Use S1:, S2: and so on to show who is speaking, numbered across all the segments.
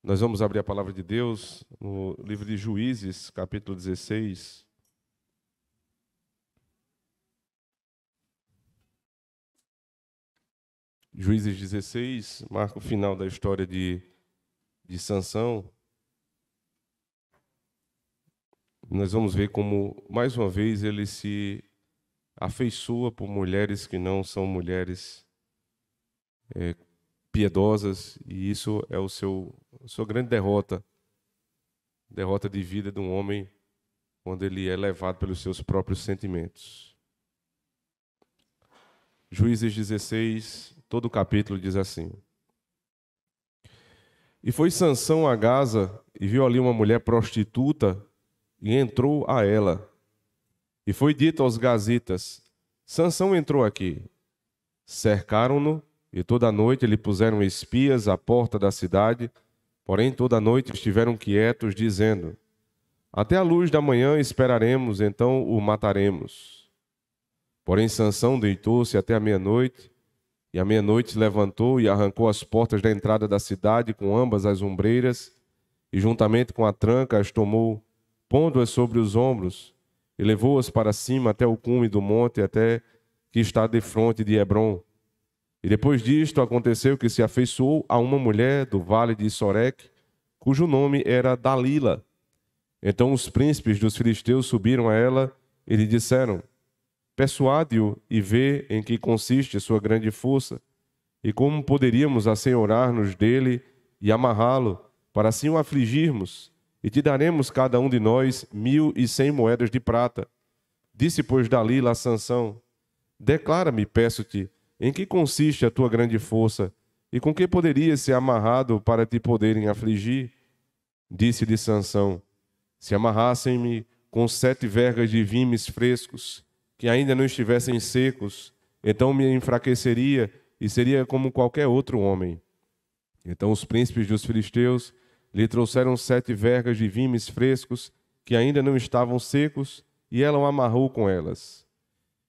S1: Nós vamos abrir a palavra de Deus no livro de Juízes, capítulo 16. Juízes 16 marca o final da história de Sansão. Nós vamos ver como, mais uma vez, ele se afeiçoa por mulheres que não são mulheres piedosas, e isso é a sua grande derrota de vida de um homem quando ele é levado pelos seus próprios sentimentos. Juízes 16, todo o capítulo diz assim: E foi Sansão a Gaza e viu ali uma mulher prostituta e entrou a ela. E foi dito aos gazitas: Sansão entrou aqui. Cercaram-no e toda a noite lhe puseram espias à porta da cidade, porém toda a noite estiveram quietos, dizendo: Até a luz da manhã esperaremos, então o mataremos. Porém Sansão deitou-se até a meia-noite, e à meia-noite se levantou e arrancou as portas da entrada da cidade com ambas as ombreiras, e juntamente com a tranca as tomou, pondo-as sobre os ombros, e levou-as para cima até o cume do monte, até que está defronte de Hebrom. E depois disto aconteceu que se afeiçoou a uma mulher do vale de Soreque, cujo nome era Dalila. Então os príncipes dos filisteus subiram a ela e lhe disseram: Persuade-o e vê em que consiste a sua grande força, e como poderíamos assenhorar-nos dele e amarrá-lo, para assim o afligirmos, e te daremos cada um de nós 1.100 moedas de prata. Disse, pois, Dalila a Sansão: Declara-me, peço-te, em que consiste a tua grande força, e com que poderias ser amarrado para te poderem afligir? Disse-lhe Sansão: Se amarrassem-me com 7 vergas de vimes frescos, que ainda não estivessem secos, então me enfraqueceria e seria como qualquer outro homem. Então os príncipes dos filisteus lhe trouxeram 7 vergas de vimes frescos, que ainda não estavam secos, e ela o amarrou com elas.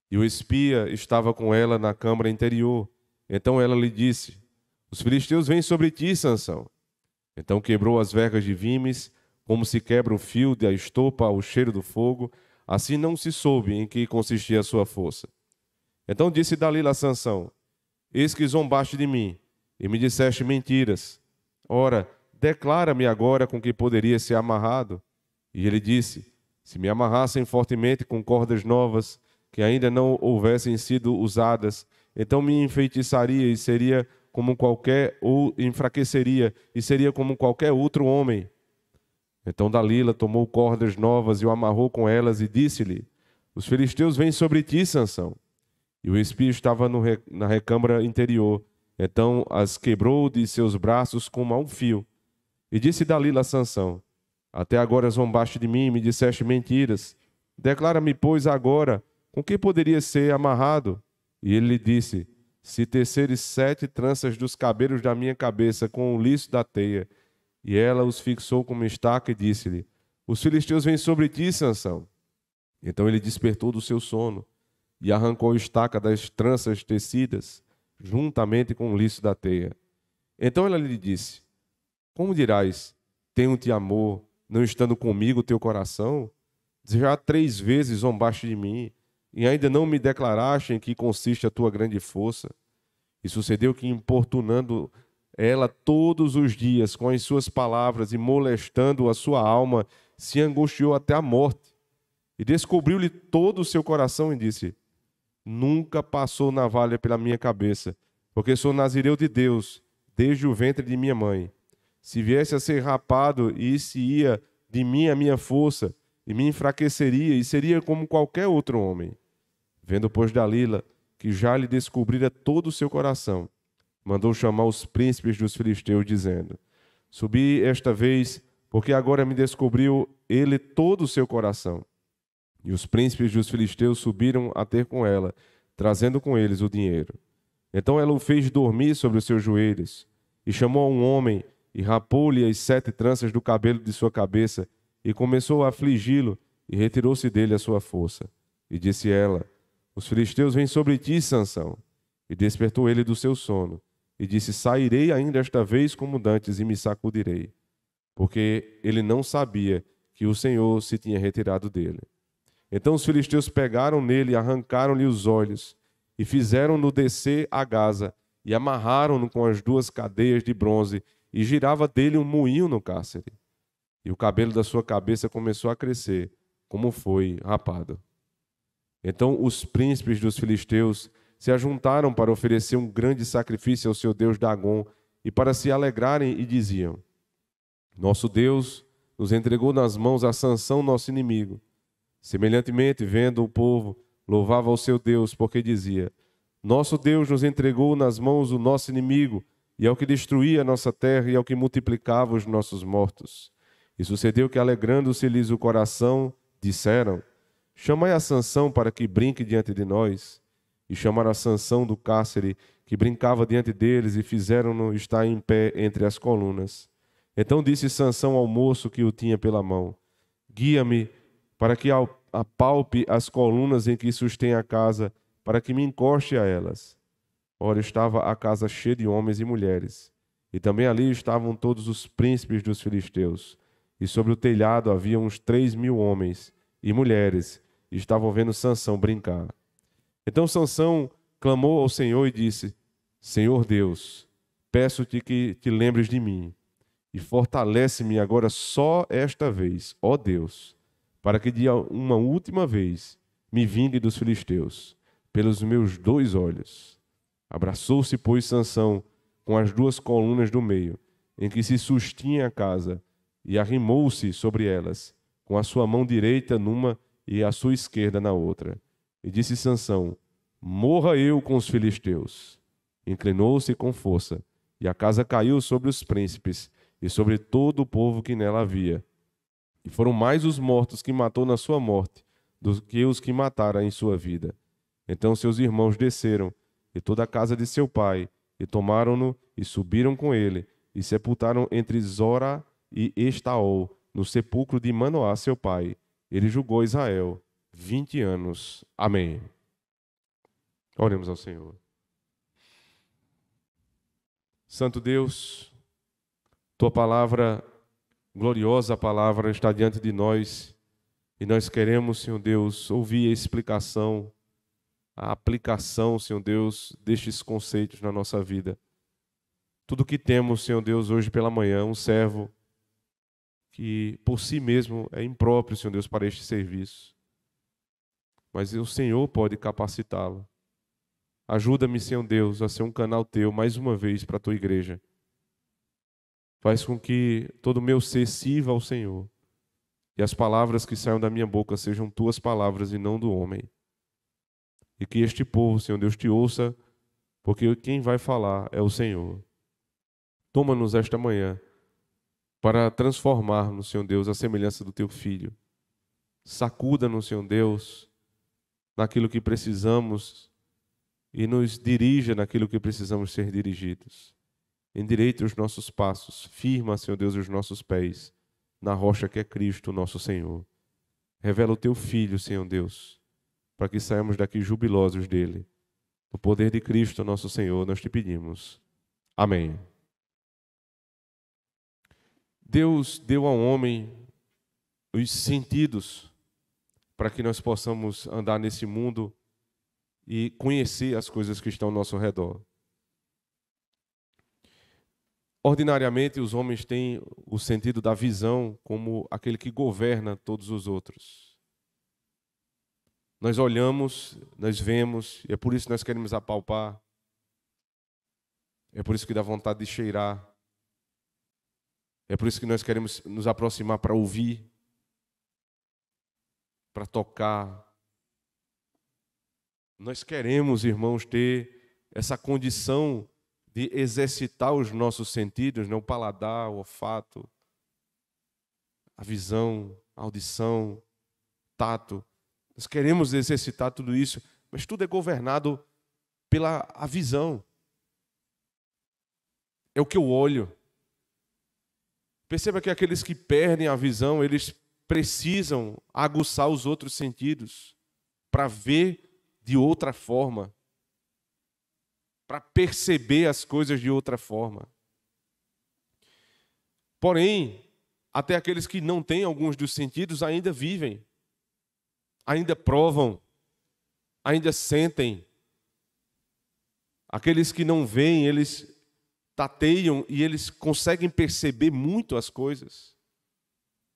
S1: E o espia estava com ela na câmara interior. Então ela lhe disse: Os filisteus vêm sobre ti, Sansão. Então quebrou as vergas de vimes, como se quebra o fio da estopa ao cheiro do fogo, assim não se soube em que consistia a sua força. Então disse Dalila a Sansão: Eis que zombaste de mim, e me disseste mentiras. Ora, declara-me agora com que poderia ser amarrado. E ele disse: Se me amarrassem fortemente com cordas novas, que ainda não houvessem sido usadas, então me enfeitiçaria e seria como qualquer, ou enfraqueceria e seria como qualquer outro homem. Então Dalila tomou cordas novas e o amarrou com elas e disse-lhe: Os filisteus vêm sobre ti, Sansão. E o espia estava na recâmara interior. Então as quebrou de seus braços como a um fio. E disse Dalila a Sansão: Até agora zombaste de mim e me disseste mentiras. Declara-me, pois, agora, com que poderia ser amarrado? E ele lhe disse: Se teceres 7 tranças dos cabelos da minha cabeça com o liço da teia. E ela os fixou como estaca e disse-lhe: Os filisteus vêm sobre ti, Sansão. Então ele despertou do seu sono e arrancou a estaca das tranças tecidas, juntamente com o liço da teia. Então ela lhe disse: Como dirás, tenho-te amor, não estando comigo o teu coração? Já 3 vezes zombaste de mim, e ainda não me declaraste em que consiste a tua grande força. E sucedeu que, importunando ela todos os dias com as suas palavras e molestando a sua alma, se angustiou até a morte. E descobriu-lhe todo o seu coração e disse: Nunca passou navalha pela minha cabeça, porque sou nazireu de Deus, desde o ventre de minha mãe. Se viesse a ser rapado, e se ia de mim a minha força, e me enfraqueceria, e seria como qualquer outro homem. Vendo, pois, Dalila, que já lhe descobrira todo o seu coração, mandou chamar os príncipes dos filisteus, dizendo: Subi esta vez, porque agora me descobriu ele todo o seu coração. E os príncipes dos filisteus subiram a ter com ela, trazendo com eles o dinheiro. Então ela o fez dormir sobre os seus joelhos, e chamou a um homem, e rapou-lhe as 7 tranças do cabelo de sua cabeça, e começou a afligi-lo, e retirou-se dele a sua força. E disse ela: Os filisteus vêm sobre ti, Sansão. E despertou ele do seu sono, e disse: Sairei ainda esta vez como dantes, e me sacudirei. porque ele não sabia que o Senhor se tinha retirado dele. Então os filisteus pegaram nele e arrancaram-lhe os olhos, e fizeram-no descer a Gaza, e amarraram-no com as 2 cadeias de bronze, e girava dele um moinho no cárcere. E o cabelo da sua cabeça começou a crescer, como foi rapado. Então os príncipes dos filisteus se ajuntaram para oferecer um grande sacrifício ao seu deus Dagom, e para se alegrarem, e diziam: Nosso Deus nos entregou nas mãos a Sansão, nosso inimigo. Semelhantemente, vendo o povo, louvava ao seu Deus, porque dizia: Nosso Deus nos entregou nas mãos o nosso inimigo, e ao que destruía a nossa terra, e ao que multiplicava os nossos mortos. E sucedeu que, alegrando-se-lhes o coração, disseram: Chamai a Sansão para que brinque diante de nós. E chamaram a Sansão do cárcere, que brincava diante deles, e fizeram-no estar em pé entre as colunas. Então disse Sansão ao moço que o tinha pela mão: Guia-me, para que apalpe as colunas em que sustém a casa, para que me encoste a elas. Ora, estava a casa cheia de homens e mulheres, e também ali estavam todos os príncipes dos filisteus. E sobre o telhado havia uns 3.000 homens e mulheres, e estavam vendo Sansão brincar. Então Sansão clamou ao Senhor e disse: Senhor Deus, peço-te que te lembres de mim, e fortalece-me agora só esta vez, ó Deus, para que de uma última vez me vingue dos filisteus, pelos meus 2 olhos. Abraçou-se, pois, Sansão com as 2 colunas do meio, em que se sustinha a casa, e arrimou-se sobre elas, com a sua mão direita numa e a sua esquerda na outra. E disse Sansão: Morra eu com os filisteus. Inclinou-se com força, e a casa caiu sobre os príncipes e sobre todo o povo que nela havia. E foram mais os mortos que matou na sua morte do que os que matara em sua vida. Então seus irmãos desceram, e toda a casa de seu pai, e tomaram-no e subiram com ele, e sepultaram entre Zora e Estaol, no sepulcro de Manoá, seu pai. Ele julgou Israel 20 anos. Amém. Oremos ao Senhor. Santo Deus, tua palavra, gloriosa palavra, está diante de nós, e nós queremos, Senhor Deus, ouvir a explicação, a aplicação, Senhor Deus, destes conceitos na nossa vida. Tudo que temos, Senhor Deus, hoje pela manhã, um servo que por si mesmo é impróprio, Senhor Deus, para este serviço. Mas o Senhor pode capacitá-lo. Ajuda-me, Senhor Deus, a ser um canal teu, mais uma vez, para a tua igreja. Faz com que todo o meu ser sirva ao Senhor. E as palavras que saiam da minha boca sejam tuas palavras e não do homem. E que este povo, Senhor Deus, te ouça, porque quem vai falar é o Senhor. Toma-nos esta manhã para transformarmos, Senhor Deus, a semelhança do teu Filho. Sacuda-nos, Senhor Deus, naquilo que precisamos e nos dirija naquilo que precisamos ser dirigidos. Endireita os nossos passos, firma, Senhor Deus, os nossos pés na rocha que é Cristo, nosso Senhor. Revela o teu Filho, Senhor Deus, para que saiamos daqui jubilosos dele. No poder de Cristo, nosso Senhor, nós te pedimos. Amém. Deus deu ao homem os sentidos para que nós possamos andar nesse mundo e conhecer as coisas que estão ao nosso redor. Ordinariamente, os homens têm o sentido da visão como aquele que governa todos os outros. Nós olhamos, nós vemos, e é por isso que nós queremos apalpar. É por isso que dá vontade de cheirar. É por isso que nós queremos nos aproximar para ouvir, para tocar. Nós queremos, irmãos, ter essa condição de exercitar os nossos sentidos, o paladar, o olfato, a visão, a audição, tato. Nós queremos exercitar tudo isso, mas tudo é governado pela a visão. É o que eu olho. Perceba que aqueles que perdem a visão, eles precisam aguçar os outros sentidos para ver de outra forma, para perceber as coisas de outra forma. Porém, Até aqueles que não têm alguns dos sentidos ainda vivem, ainda provam, ainda sentem. Aqueles que não veem, eles tateiam e eles conseguem perceber muito as coisas.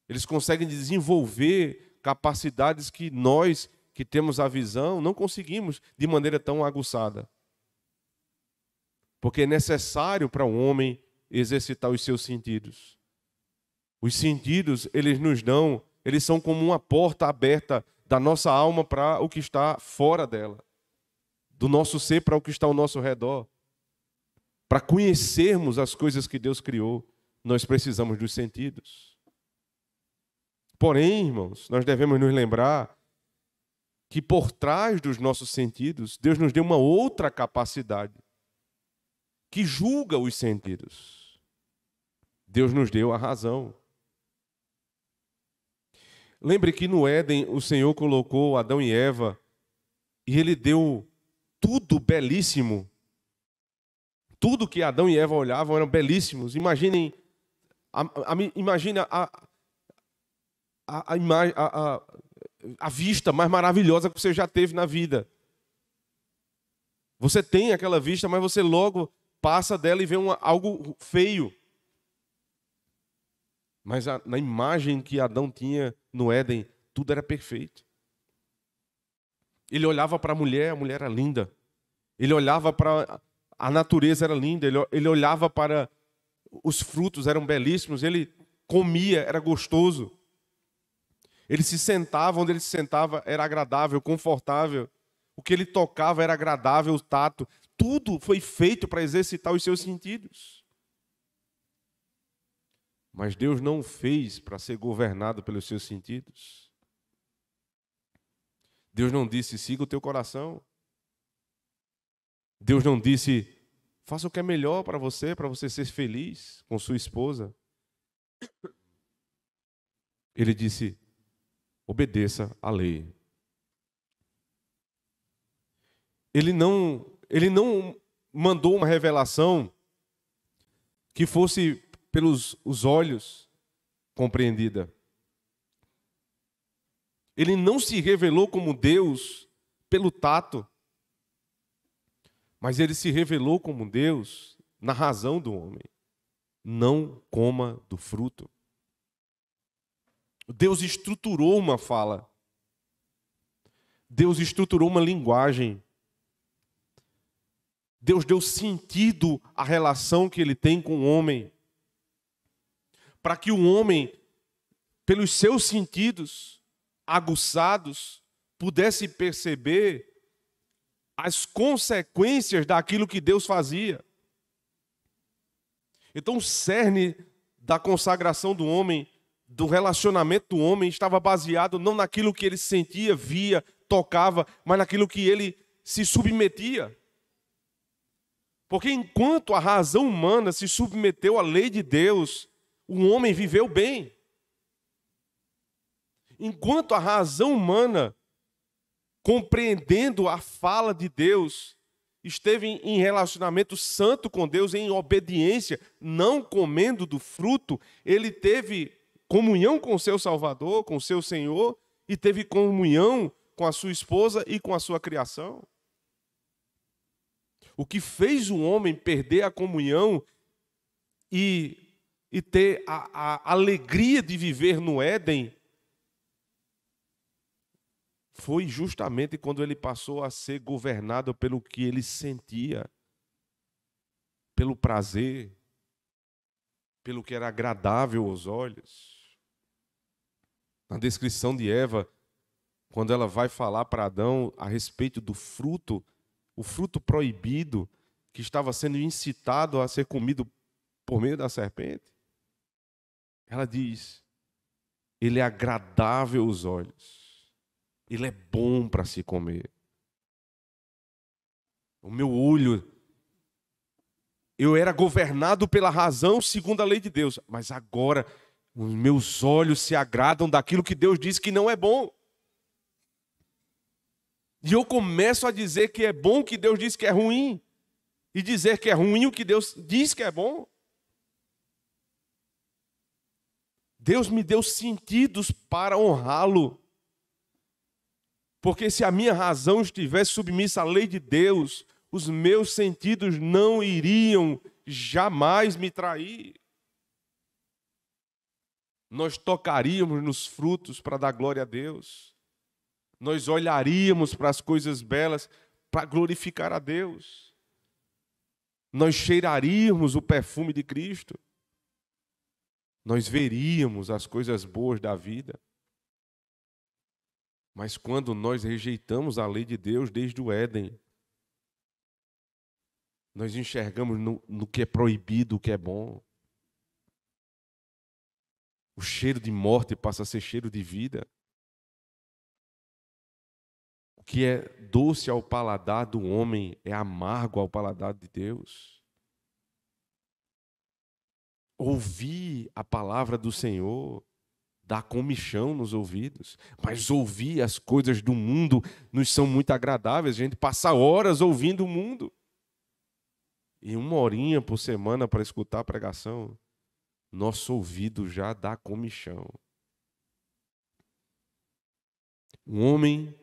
S1: Eles conseguem desenvolver capacidades que nós, que temos a visão, não conseguimos de maneira tão aguçada. Porque é necessário para o homem exercitar os seus sentidos. Os sentidos, eles são como uma porta aberta da nossa alma para o que está fora dela. Do nosso ser para o que está ao nosso redor. Para conhecermos as coisas que Deus criou, nós precisamos dos sentidos. Porém, irmãos, nós devemos nos lembrar que por trás dos nossos sentidos, Deus nos deu uma outra capacidade que julga os sentidos. Deus nos deu a razão. Lembre que no Éden o Senhor colocou Adão e Eva e Ele deu tudo belíssimo. Tudo que Adão e Eva olhavam eram belíssimos. Imagine a vista mais maravilhosa que você já teve na vida. Você tem aquela vista, mas você logo passa dela e vê algo feio. Mas na imagem que Adão tinha no Éden, tudo era perfeito. Ele olhava para a mulher era linda. Ele olhava para a natureza, era linda. Ele olhava para os frutos, eram belíssimos. Ele comia, era gostoso. Ele se sentava, onde ele se sentava era agradável, confortável. O que ele tocava era agradável, o tato. Tudo foi feito para exercitar os seus sentidos. Mas Deus não o fez para ser governado pelos seus sentidos. Deus não disse, siga o teu coração. Deus não disse, faça o que é melhor para você ser feliz com sua esposa. Ele disse, obedeça à lei. Ele não mandou uma revelação que fosse pelos os olhos compreendida. Ele não se revelou como Deus pelo tato, mas ele se revelou como Deus na razão do homem. Não coma do fruto. Deus estruturou uma fala. Deus estruturou uma linguagem. Deus deu sentido à relação que ele tem com o homem. Para que o homem, pelos seus sentidos aguçados, pudesse perceber as consequências daquilo que Deus fazia. Então, o cerne da consagração do homem, do relacionamento do homem, estava baseado não naquilo que ele sentia, via, tocava, mas naquilo que ele se submetia. Porque enquanto a razão humana se submeteu à lei de Deus, o homem viveu bem. Enquanto a razão humana, compreendendo a fala de Deus, esteve em relacionamento santo com Deus, em obediência, não comendo do fruto, ele teve comunhão com o seu Salvador, com o seu Senhor, e teve comunhão com a sua esposa e com a sua criação. O que fez o homem perder a comunhão e ter a alegria de viver no Éden foi justamente quando ele passou a ser governado pelo que ele sentia, pelo prazer, pelo que era agradável aos olhos. Na descrição de Eva, quando ela vai falar para Adão a respeito do fruto, o fruto proibido que estava sendo incitado a ser comido por meio da serpente, ela diz, ele é agradável aos olhos. Ele é bom para se comer. O meu olho, eu era governado pela razão segundo a lei de Deus, mas agora os meus olhos se agradam daquilo que Deus diz que não é bom. E eu começo a dizer que é bom o que Deus diz que é ruim, e dizer que é ruim o que Deus diz que é bom. Deus me deu sentidos para honrá-lo. Porque se a minha razão estivesse submissa à lei de Deus, os meus sentidos não iriam jamais me trair. Nós tocaríamos nos frutos para dar glória a Deus. Nós olharíamos para as coisas belas para glorificar a Deus. Nós cheiraríamos o perfume de Cristo. Nós veríamos as coisas boas da vida. Mas quando nós rejeitamos a lei de Deus desde o Éden, nós enxergamos no que é proibido, o que é bom. O cheiro de morte passa a ser cheiro de vida. O que é doce ao paladar do homem é amargo ao paladar de Deus. Ouvir a palavra do Senhor dá comichão nos ouvidos, mas ouvir as coisas do mundo nos são muito agradáveis. A gente passa horas ouvindo o mundo. E 1 horinha por semana para escutar a pregação, nosso ouvido já dá comichão. Um homem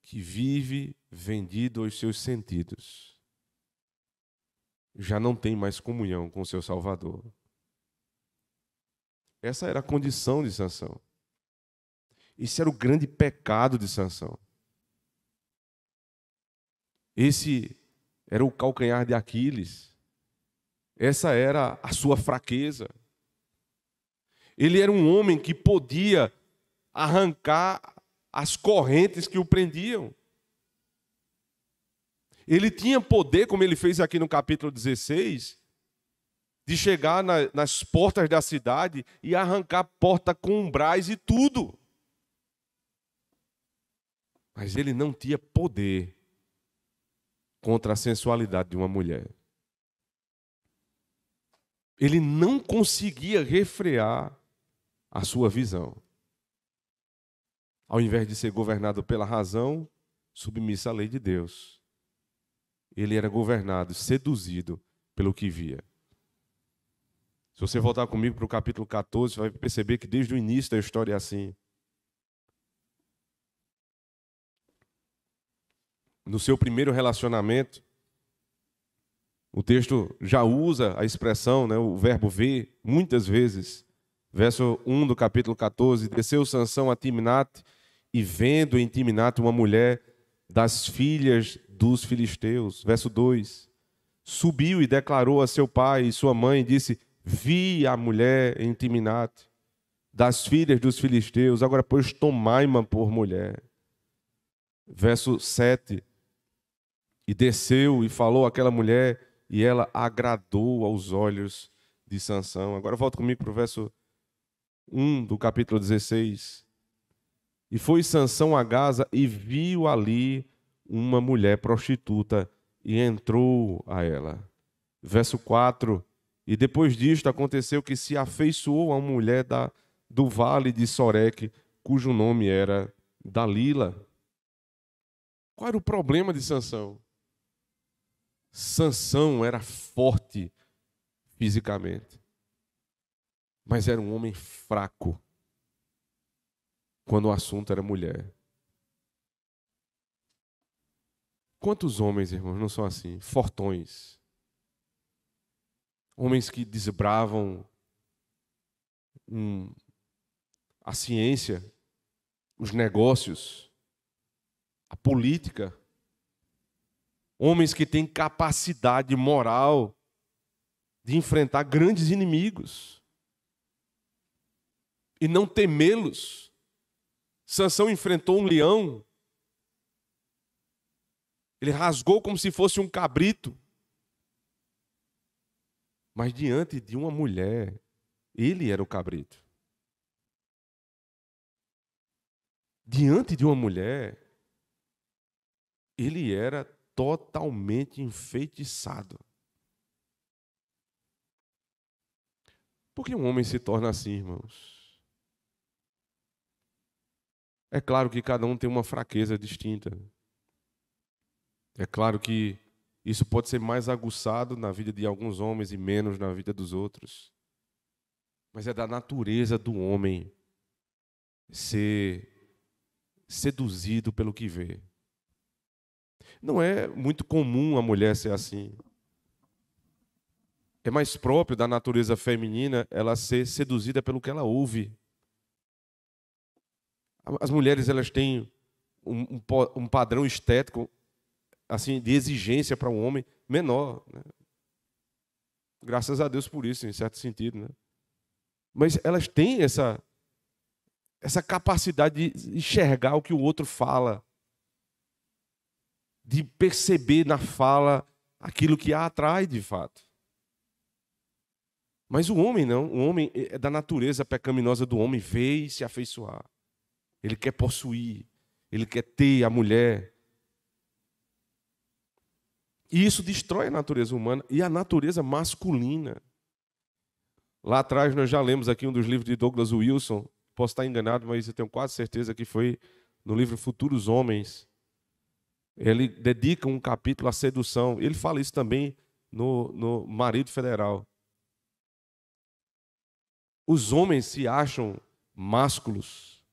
S1: que vive vendido aos seus sentidos já não tem mais comunhão com o seu Salvador. Essa era a condição de Sansão. Esse era o grande pecado de Sansão. Esse era o calcanhar de Aquiles. Essa era a sua fraqueza. Ele era um homem que podia arrancar as correntes que o prendiam. Ele tinha poder, como ele fez aqui no capítulo 16, de chegar nas portas da cidade e arrancar porta com umbrais e tudo. Mas ele não tinha poder contra a sensualidade de uma mulher. Ele não conseguia refrear a sua visão. Ao invés de ser governado pela razão, submissa à lei de Deus, ele era governado, seduzido pelo que via. Se você voltar comigo para o capítulo 14, você vai perceber que desde o início da história é assim. No seu primeiro relacionamento, o texto já usa a expressão, o verbo ver, muitas vezes. Verso 1 do capítulo 14, desceu Sansão a Timnate, e vendo em Timnate uma mulher das filhas dos filisteus. Verso 2, subiu e declarou a seu pai e sua mãe, e disse: vi a mulher em Timnate, das filhas dos filisteus, agora pois tomai-ma por mulher. Verso 7, e desceu e falou àquela mulher, e ela agradou aos olhos de Sansão. Agora volta comigo para o verso 1 do capítulo 16. E foi Sansão a Gaza e viu ali uma mulher prostituta e entrou a ela. Verso 4. E depois disto aconteceu que se afeiçoou a uma mulher do vale de Soreque, cujo nome era Dalila. Qual era o problema de Sansão? Sansão era forte fisicamente, mas era um homem fraco quando o assunto era mulher. Quantos homens, irmãos, não são assim? Fortões. Homens que desbravam a ciência, os negócios, a política. Homens que têm capacidade moral de enfrentar grandes inimigos e não temê-los. Sansão enfrentou um leão. Ele rasgou como se fosse um cabrito. Mas diante de uma mulher, ele era o cabrito. Diante de uma mulher, ele era totalmente enfeitiçado. Por que um homem se torna assim, irmãos? É claro que cada um tem uma fraqueza distinta. É claro que isso pode ser mais aguçado na vida de alguns homens e menos na vida dos outros. Mas é da natureza do homem ser seduzido pelo que vê. Não é muito comum a mulher ser assim. É mais próprio da natureza feminina ela ser seduzida pelo que ela ouve. As mulheres, elas têm um padrão estético assim de exigência para um homem menor, né? Graças a Deus por isso, em certo sentido, né? Mas elas têm essa capacidade de enxergar o que o outro fala, de perceber na fala aquilo que a atrai de fato. Mas o homem não, o homem é da natureza pecaminosa do homem, vê e se afeiçoar. Ele quer possuir, ele quer ter a mulher. E isso destrói a natureza humana e a natureza masculina. Lá atrás nós já lemos aqui um dos livros de Douglas Wilson, posso estar enganado, mas eu tenho quase certeza que foi no livro Futuros Homens. Ele dedica um capítulo à sedução. Ele fala isso também no Marido Federal. Os homens se acham masculinos,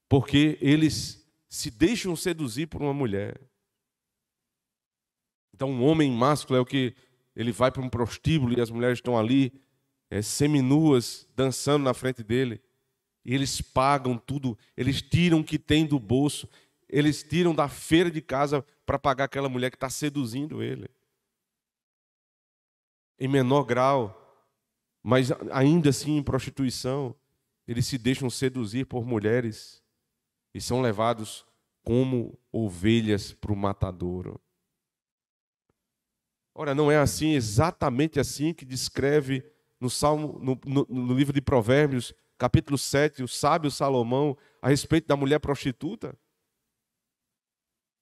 S1: porque eles se deixam seduzir por uma mulher. Então, um homem másculo é o que ele vai para um prostíbulo e as mulheres estão ali, seminuas, dançando na frente dele. E eles pagam tudo, eles tiram o que tem do bolso, eles tiram da feira de casa para pagar aquela mulher que está seduzindo ele. Em menor grau, mas ainda assim em prostituição, eles se deixam seduzir por mulheres e são levados como ovelhas para o matadouro. Ora, não é assim, exatamente assim que descreve no livro de Provérbios, capítulo 7, o sábio Salomão, a respeito da mulher prostituta?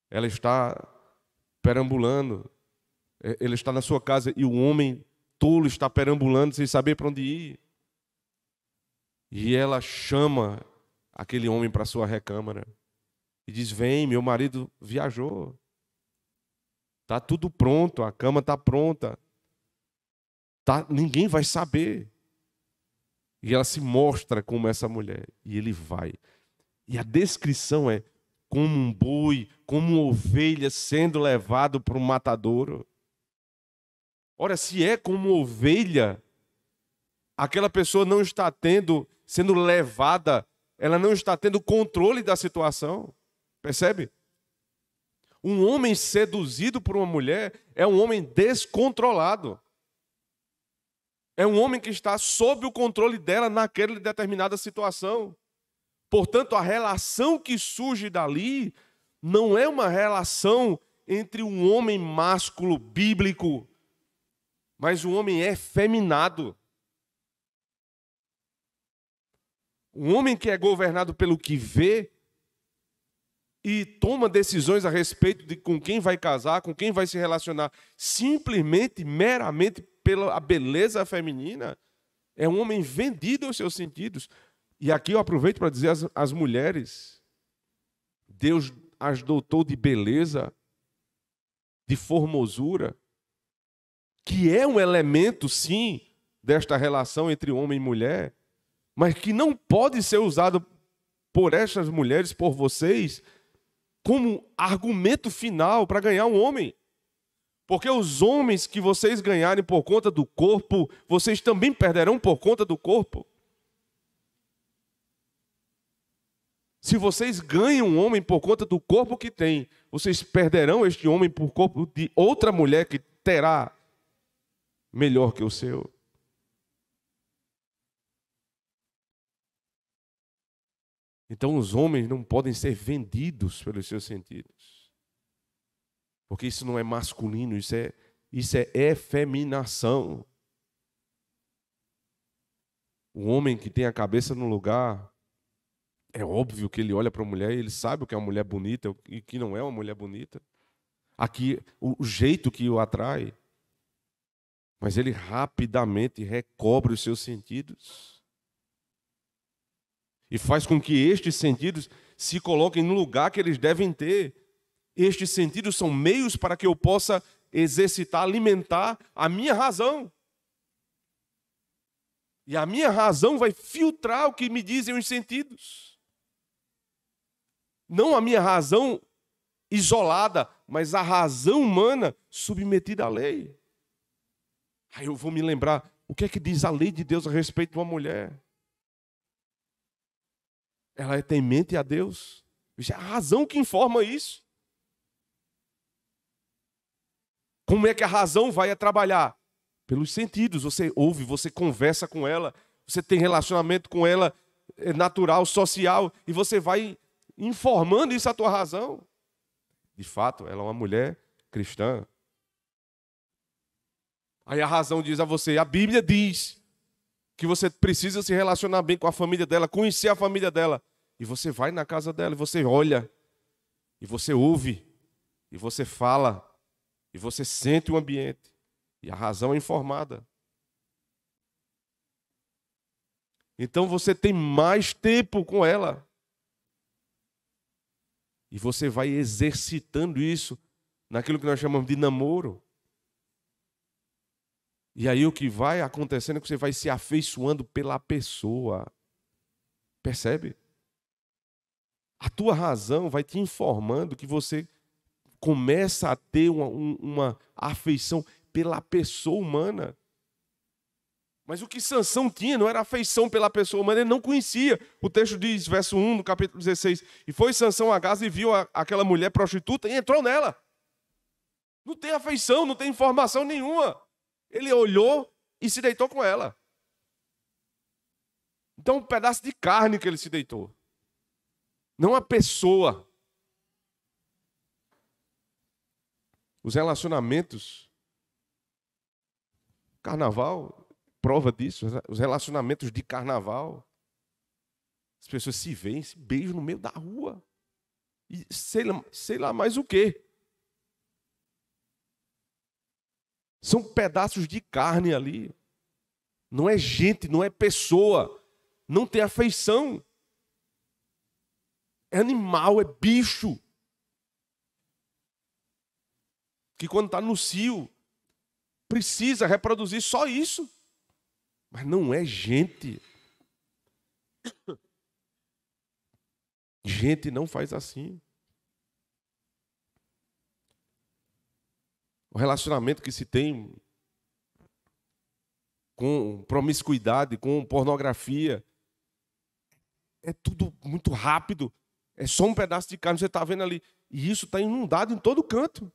S1: Ela está perambulando, ele está na sua casa e o homem tolo está perambulando sem saber para onde ir. E ela chama aquele homem para a sua recâmara e diz: vem, meu marido viajou. Está tudo pronto, a cama está pronta. Ninguém vai saber. E ela se mostra como essa mulher. E ele vai. E a descrição é como um boi, como uma ovelha sendo levado para um matadouro. Ora, se é como ovelha, aquela pessoa não está sendo levada, ela não está tendo controle da situação. Percebe? Um homem seduzido por uma mulher é um homem descontrolado. É um homem que está sob o controle dela naquela determinada situação. Portanto, a relação que surge dali não é uma relação entre um homem másculo bíblico, mas um homem efeminado. Um homem que é governado pelo que vê e toma decisões a respeito de com quem vai casar, com quem vai se relacionar, simplesmente, meramente pela beleza feminina, é um homem vendido aos seus sentidos. E aqui eu aproveito para dizer às mulheres, Deus as dotou de beleza, de formosura, que é um elemento, sim, desta relação entre homem e mulher, mas que não pode ser usado por estas mulheres, por vocês, como argumento final para ganhar um homem. Porque os homens que vocês ganharem por conta do corpo, vocês também perderão por conta do corpo. Se vocês ganham um homem por conta do corpo que tem, vocês perderão este homem por corpo de outra mulher que terá melhor que o seu. Então os homens não podem ser vendidos pelos seus sentidos. Porque isso não é masculino, isso é efeminação. O homem que tem a cabeça no lugar, é óbvio que ele olha para a mulher e ele sabe o que é uma mulher bonita e o que não é uma mulher bonita. Aqui, o jeito que o atrai. Mas ele rapidamente recobre os seus sentidos. E faz com que estes sentidos se coloquem no lugar que eles devem ter. Estes sentidos são meios para que eu possa exercitar, alimentar a minha razão. E a minha razão vai filtrar o que me dizem os sentidos. Não a minha razão isolada, mas a razão humana submetida à lei. Aí eu vou me lembrar, o que é que diz a lei de Deus a respeito de uma mulher? Ela é temente a Deus. É a razão que informa isso. Como é que a razão vai trabalhar? Pelos sentidos. Você ouve, você conversa com ela, você tem relacionamento com ela natural, social, e você vai informando isso à tua razão. De fato, ela é uma mulher cristã. Aí a razão diz a você, a Bíblia diz que você precisa se relacionar bem com a família dela, conhecer a família dela. E você vai na casa dela, e você olha, e você ouve, e você fala, e você sente o ambiente. E a razão é informada. Então você tem mais tempo com ela. E você vai exercitando isso naquilo que nós chamamos de namoro. E aí o que vai acontecendo é que você vai se afeiçoando pela pessoa. Percebe? A tua razão vai te informando que você começa a ter uma afeição pela pessoa humana. Mas o que Sansão tinha não era afeição pela pessoa humana, ele não conhecia. O texto diz, verso 1 do capítulo 16, e foi Sansão a Gaza e viu aquela mulher prostituta e entrou nela. Não tem afeição, não tem informação nenhuma. Ele olhou e se deitou com ela. Então, um pedaço de carne que ele se deitou. Não a pessoa. Os relacionamentos. Carnaval, prova disso. Os relacionamentos de carnaval. As pessoas se veem, se beijam no meio da rua. E sei lá mais o quê. São pedaços de carne ali. Não é gente, não é pessoa. Não tem afeição. É animal, é bicho. Que quando está no cio, precisa reproduzir só isso. Mas não é gente. Gente não faz assim. O relacionamento que se tem com promiscuidade, com pornografia, é tudo muito rápido. É só um pedaço de carne, você está vendo ali. E isso está inundado em todo canto.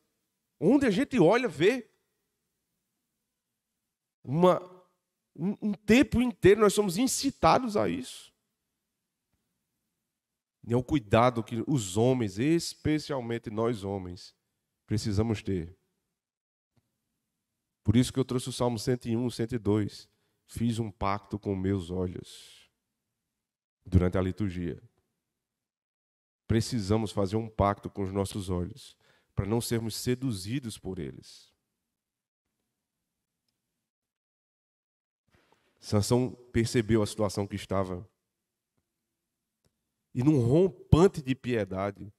S1: Onde a gente olha, vê. Um tempo inteiro nós somos incitados a isso. E é o cuidado que os homens, especialmente nós homens, precisamos ter. Por isso que eu trouxe o Salmo 101, 102. Fiz um pacto com meus olhos durante a liturgia. Precisamos fazer um pacto com os nossos olhos para não sermos seduzidos por eles. Sansão percebeu a situação que estava. E num rompante de piedade,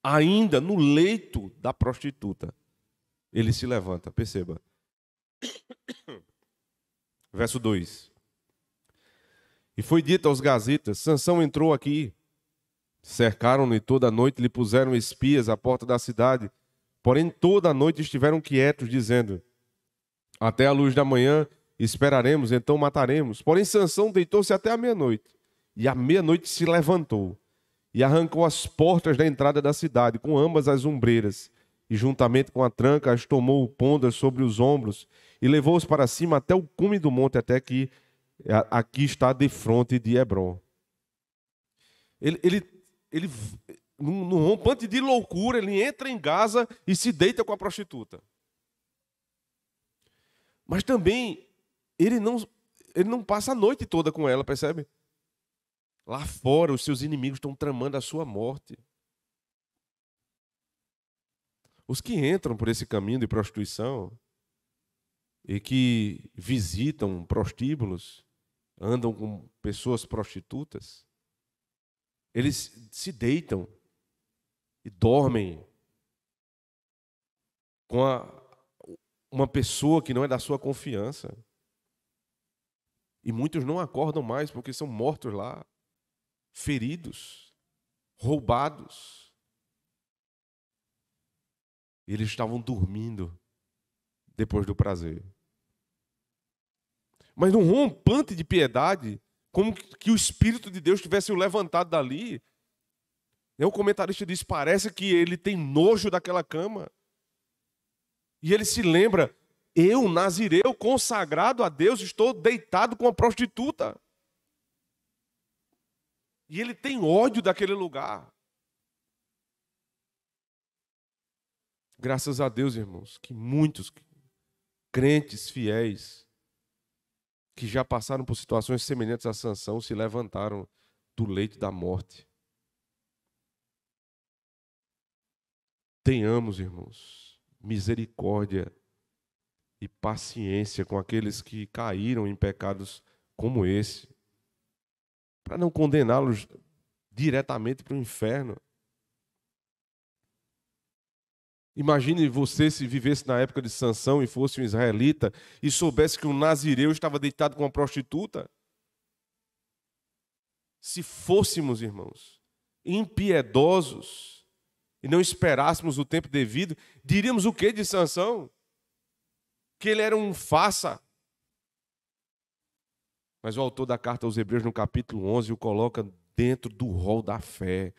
S1: ainda no leito da prostituta, ele se levanta, perceba. Verso 2. E foi dito aos gazitas, Sansão entrou aqui, cercaram-no e toda a noite lhe puseram espias à porta da cidade, porém toda a noite estiveram quietos, dizendo, até a luz da manhã esperaremos, então mataremos. Porém Sansão deitou-se até a meia-noite, e à meia-noite se levantou, e arrancou as portas da entrada da cidade, com ambas as ombreiras, e juntamente com a tranca as tomou pondas sobre os ombros e levou-os para cima até o cume do monte, até que aqui está defronte de Hebrom. Ele num rompante de loucura, ele entra em Gaza e se deita com a prostituta. Mas também ele não passa a noite toda com ela, percebe? Lá fora os seus inimigos estão tramando a sua morte. Os que entram por esse caminho de prostituição e que visitam prostíbulos, andam com pessoas prostitutas, eles se deitam e dormem com uma pessoa que não é da sua confiança. E muitos não acordam mais porque são mortos lá, feridos, roubados. E eles estavam dormindo depois do prazer. Mas num rompante de piedade, como que o Espírito de Deus tivesse o levantado dali. O comentarista diz, parece que ele tem nojo daquela cama. E ele se lembra, eu, nazireu, consagrado a Deus, estou deitado com a prostituta. E ele tem ódio daquele lugar. Graças a Deus, irmãos, que muitos crentes fiéis que já passaram por situações semelhantes a Sansão se levantaram do leito da morte. Tenhamos, irmãos, misericórdia e paciência com aqueles que caíram em pecados como esse, para não condená-los diretamente para o inferno. Imagine você se vivesse na época de Sansão e fosse um israelita e soubesse que um nazireu estava deitado com uma prostituta. Se fôssemos, irmãos, impiedosos e não esperássemos o tempo devido, diríamos o que de Sansão? Que ele era um farsa. Mas o autor da carta aos Hebreus, no capítulo 11, o coloca dentro do rol da fé.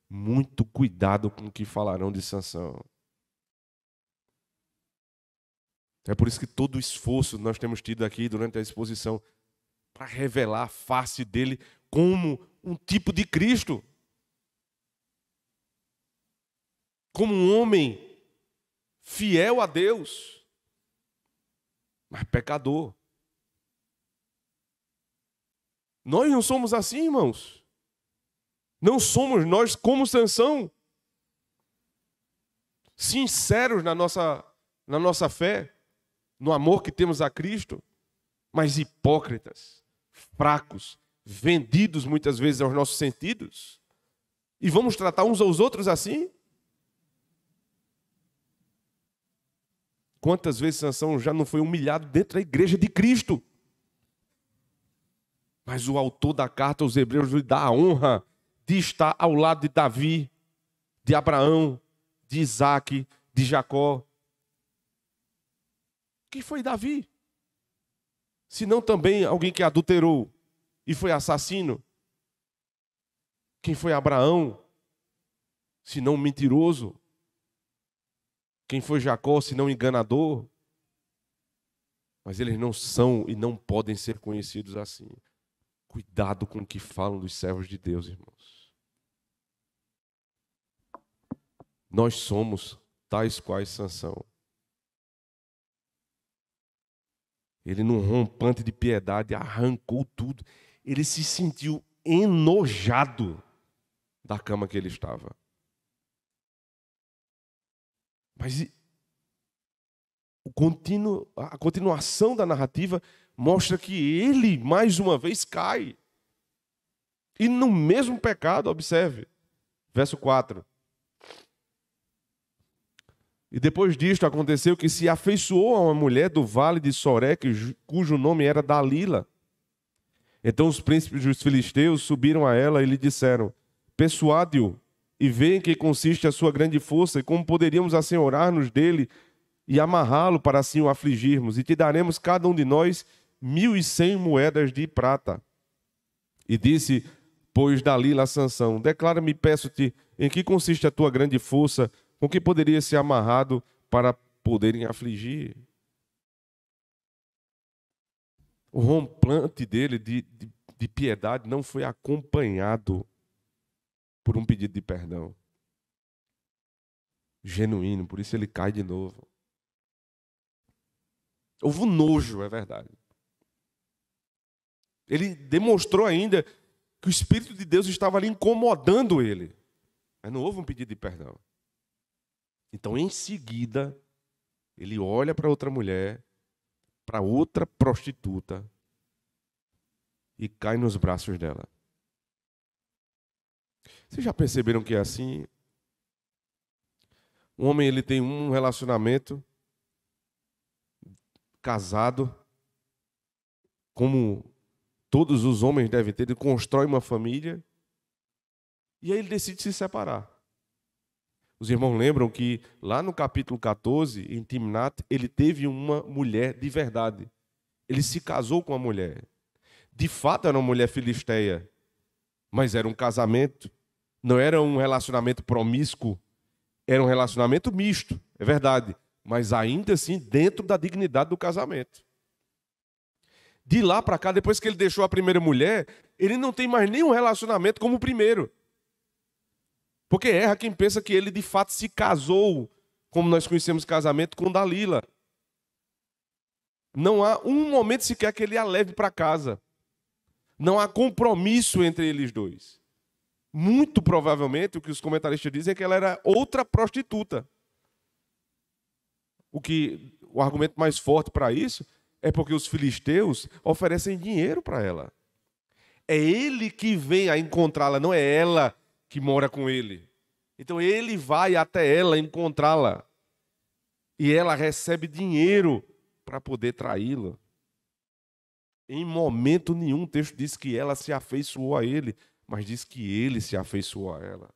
S1: Muito cuidado com o que falarão de Sansão. É por isso que todo o esforço nós temos tido aqui durante a exposição para revelar a face dele como um tipo de Cristo. Como um homem fiel a Deus, mas pecador. Nós não somos assim, irmãos. Não somos nós como Sansão. Sinceros na nossa fé, no amor que temos a Cristo, mas hipócritas, fracos, vendidos muitas vezes aos nossos sentidos. E vamos tratar uns aos outros assim? Quantas vezes Sansão já não foi humilhado dentro da igreja de Cristo? Mas o autor da carta aos Hebreus lhe dá a honra de estar ao lado de Davi, de Abraão, de Isaac, de Jacó. Quem foi Davi? Se não também alguém que adulterou e foi assassino? Quem foi Abraão? Se não mentiroso? Quem foi Jacó, se não enganador? Mas eles não são e não podem ser conhecidos assim. Cuidado com o que falam dos servos de Deus, irmãos. Nós somos tais quais Sansão. Ele, num rompante de piedade, arrancou tudo. Ele se sentiu enojado da cama que ele estava. Mas a continuação da narrativa mostra que ele, mais uma vez, cai. E no mesmo pecado, observe. Verso 4. E depois disto aconteceu que se afeiçoou a uma mulher do vale de Soreque, cujo nome era Dalila. Então os príncipes dos filisteus subiram a ela e lhe disseram: persuade-o e vê em que consiste a sua grande força e como poderíamos assenhorar-nos dele e amarrá-lo para assim o afligirmos. E te daremos cada um de nós 1.100 moedas de prata. E disse, pois, Dalila a Sansão: declara-me, peço-te, em que consiste a tua grande força, com que poderia ser amarrado para poderem afligir. O rompante dele de piedade não foi acompanhado por um pedido de perdão genuíno, por isso ele cai de novo. Houve um nojo, é verdade. Ele demonstrou ainda que o Espírito de Deus estava ali incomodando ele, mas não houve um pedido de perdão. Então, em seguida, ele olha para outra mulher, para outra prostituta, e cai nos braços dela. Vocês já perceberam que é assim? Um homem, ele tem um relacionamento, casado, como todos os homens devem ter, ele constrói uma família, e aí ele decide se separar. Os irmãos lembram que lá no capítulo 14, em Timnat, ele teve uma mulher de verdade. Ele se casou com uma mulher. De fato era uma mulher filisteia, mas era um casamento, não era um relacionamento promíscuo, era um relacionamento misto, é verdade, mas ainda assim dentro da dignidade do casamento. De lá para cá, depois que ele deixou a primeira mulher, ele não tem mais nenhum relacionamento como o primeiro. Porque erra quem pensa que ele de fato se casou, como nós conhecemos casamento, com Dalila. Não há um momento sequer que ele a leve para casa. Não há compromisso entre eles dois. Muito provavelmente, o que os comentaristas dizem é que ela era outra prostituta. O argumento mais forte para isso é porque os filisteus oferecem dinheiro para ela. É ele que vem a encontrá-la, não é ela que mora com ele. Então ele vai até ela encontrá-la. E ela recebe dinheiro para poder traí-la. Em momento nenhum o texto diz que ela se afeiçoou a ele, mas diz que ele se afeiçoou a ela.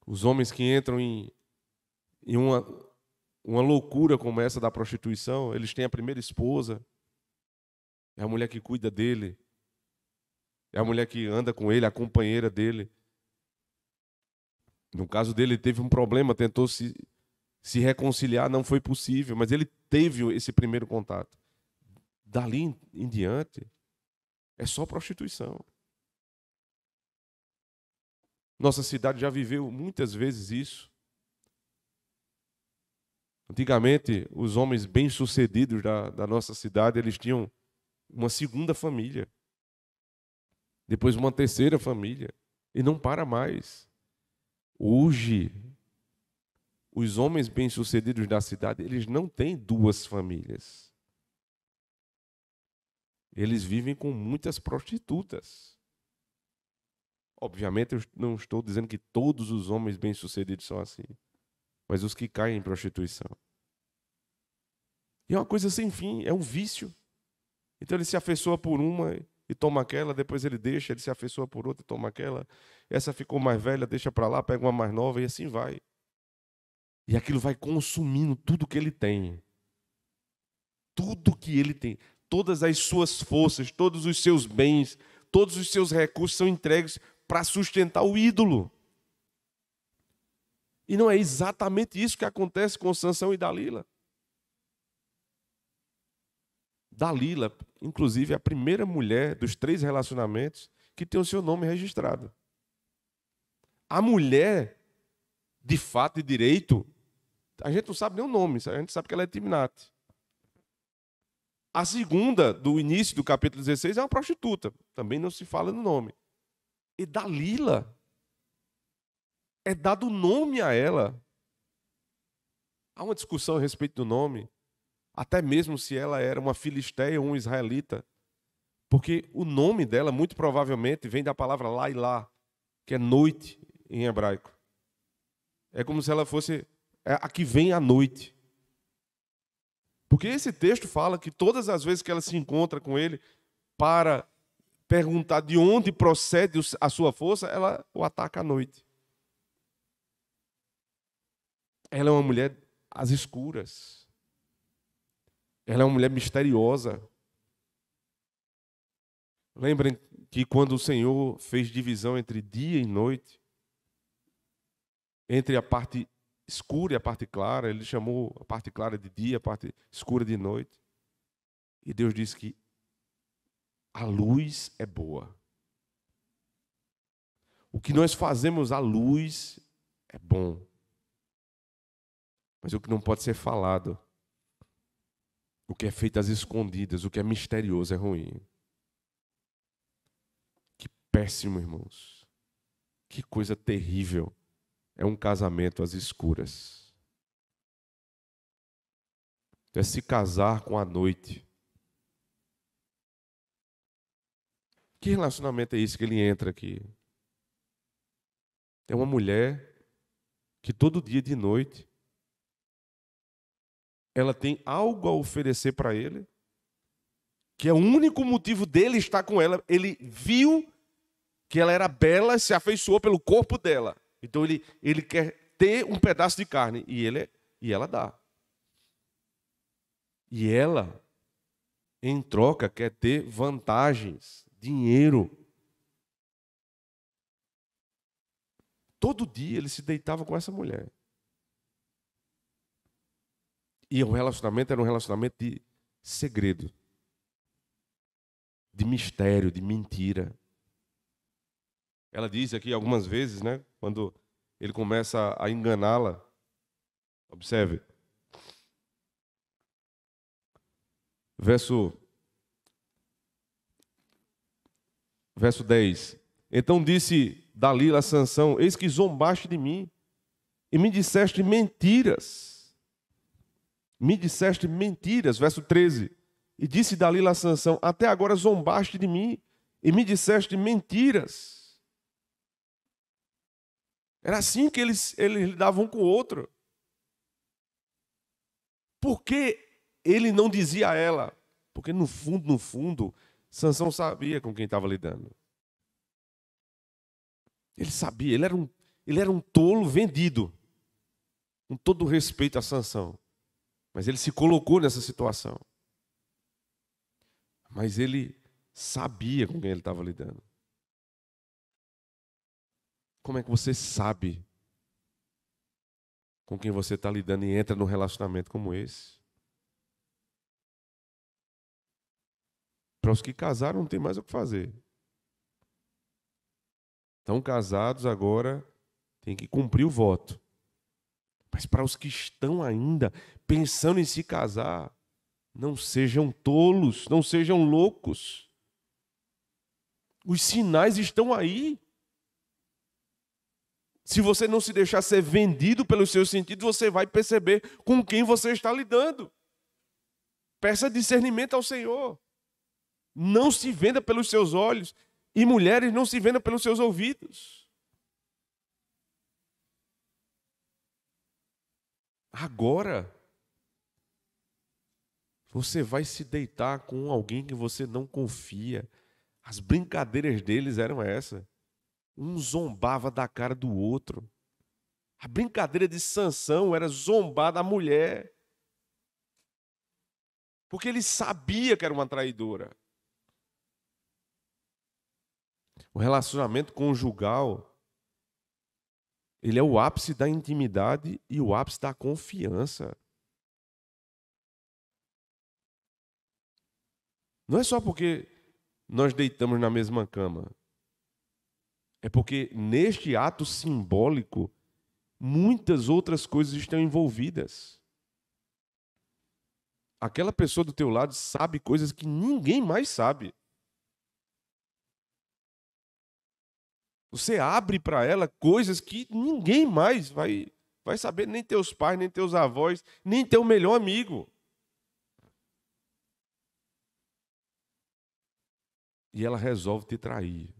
S1: Os homens que entram em uma loucura como essa da prostituição, eles têm a primeira esposa, é a mulher que cuida dele, é a mulher que anda com ele, a companheira dele. No caso dele, ele teve um problema, tentou se reconciliar, não foi possível, mas ele teve esse primeiro contato. Dali em diante, é só prostituição. Nossa cidade já viveu muitas vezes isso. Antigamente, os homens bem-sucedidos da nossa cidade, eles tinham uma segunda família, depois uma terceira família, e não para mais. Hoje, os homens bem-sucedidos da cidade, eles não têm duas famílias. Eles vivem com muitas prostitutas. Obviamente, eu não estou dizendo que todos os homens bem-sucedidos são assim, mas os que caem em prostituição. E é uma coisa sem fim, é um vício. Então ele se afeiçoa por uma e toma aquela, depois ele deixa, ele se afeiçoa por outra e toma aquela. Essa ficou mais velha, deixa para lá, pega uma mais nova e assim vai. E aquilo vai consumindo tudo que ele tem. Tudo que ele tem. Todas as suas forças, todos os seus bens, todos os seus recursos são entregues para sustentar o ídolo. E não é exatamente isso que acontece com Sansão e Dalila. Dalila, inclusive, é a primeira mulher dos 3 relacionamentos que tem o seu nome registrado. A mulher, de fato e direito, a gente não sabe nem o nome, a gente sabe que ela é Timnat. A segunda, do início do capítulo 16, é uma prostituta. Também não se fala no nome. E Dalila, é dado nome a ela. Há uma discussão a respeito do nome, até mesmo se ela era uma filisteia ou um israelita. Porque o nome dela, muito provavelmente, vem da palavra lailá, que é noite em hebraico. É como se ela fosse a que vem à noite. Porque esse texto fala que todas as vezes que ela se encontra com ele para perguntar de onde procede a sua força, ela o ataca à noite. Ela é uma mulher às escuras. Ela é uma mulher misteriosa. Lembrem que quando o Senhor fez divisão entre dia e noite, entre a parte escura e a parte clara, ele chamou a parte clara de dia, a parte escura de noite. E Deus disse que a luz é boa. O que nós fazemos à luz é bom. Mas o que não pode ser falado, o que é feito às escondidas, o que é misterioso é ruim. Que péssimo, irmãos. Que coisa terrível é um casamento às escuras. É se casar com a noite. Que relacionamento é esse que ele entra aqui? É uma mulher que todo dia de noite ela tem algo a oferecer para ele que é o único motivo dele estar com ela. Ele viu que ela era bela, se afeiçoou pelo corpo dela. Então ele quer ter um pedaço de carne e ela dá. E ela, em troca, quer ter vantagens, dinheiro. Todo dia ele se deitava com essa mulher. E o relacionamento era um relacionamento de segredo, de mistério, de mentira. Ela diz aqui algumas vezes, né, quando ele começa a enganá-la. Observe. Verso 10. Então disse Dalila a Sansão: eis que zombaste de mim e me disseste mentiras. Me disseste mentiras. Verso 13. E disse Dalila a Sansão: até agora zombaste de mim e me disseste mentiras. Era assim que eles lidavam um com o outro. Por que ele não dizia a ela? Porque no fundo, Sansão sabia com quem estava lidando. Ele sabia, ele era um tolo vendido. Com todo respeito a Sansão. Mas ele se colocou nessa situação. Mas ele sabia com quem ele estava lidando. Como é que você sabe com quem você está lidando e entra num relacionamento como esse? Para os que casaram, não tem mais o que fazer. Estão casados agora, tem que cumprir o voto. Mas para os que estão ainda pensando em se casar, não sejam tolos, não sejam loucos. Os sinais estão aí. Se você não se deixar ser vendido pelos seus sentidos, você vai perceber com quem você está lidando. Peça discernimento ao Senhor. Não se venda pelos seus olhos. E mulheres, não se vendam pelos seus ouvidos. Agora, você vai se deitar com alguém que você não confia. As brincadeiras deles eram essas. Um zombava da cara do outro. A brincadeira de Sansão era zombar da mulher. Porque ele sabia que era uma traidora. O relacionamento conjugal, ele é o ápice da intimidade e o ápice da confiança. Não é só porque nós deitamos na mesma cama. É porque neste ato simbólico, muitas outras coisas estão envolvidas. Aquela pessoa do teu lado sabe coisas que ninguém mais sabe. Você abre para ela coisas que ninguém mais vai saber, nem teus pais, nem teus avós, nem teu melhor amigo. E ela resolve te trair.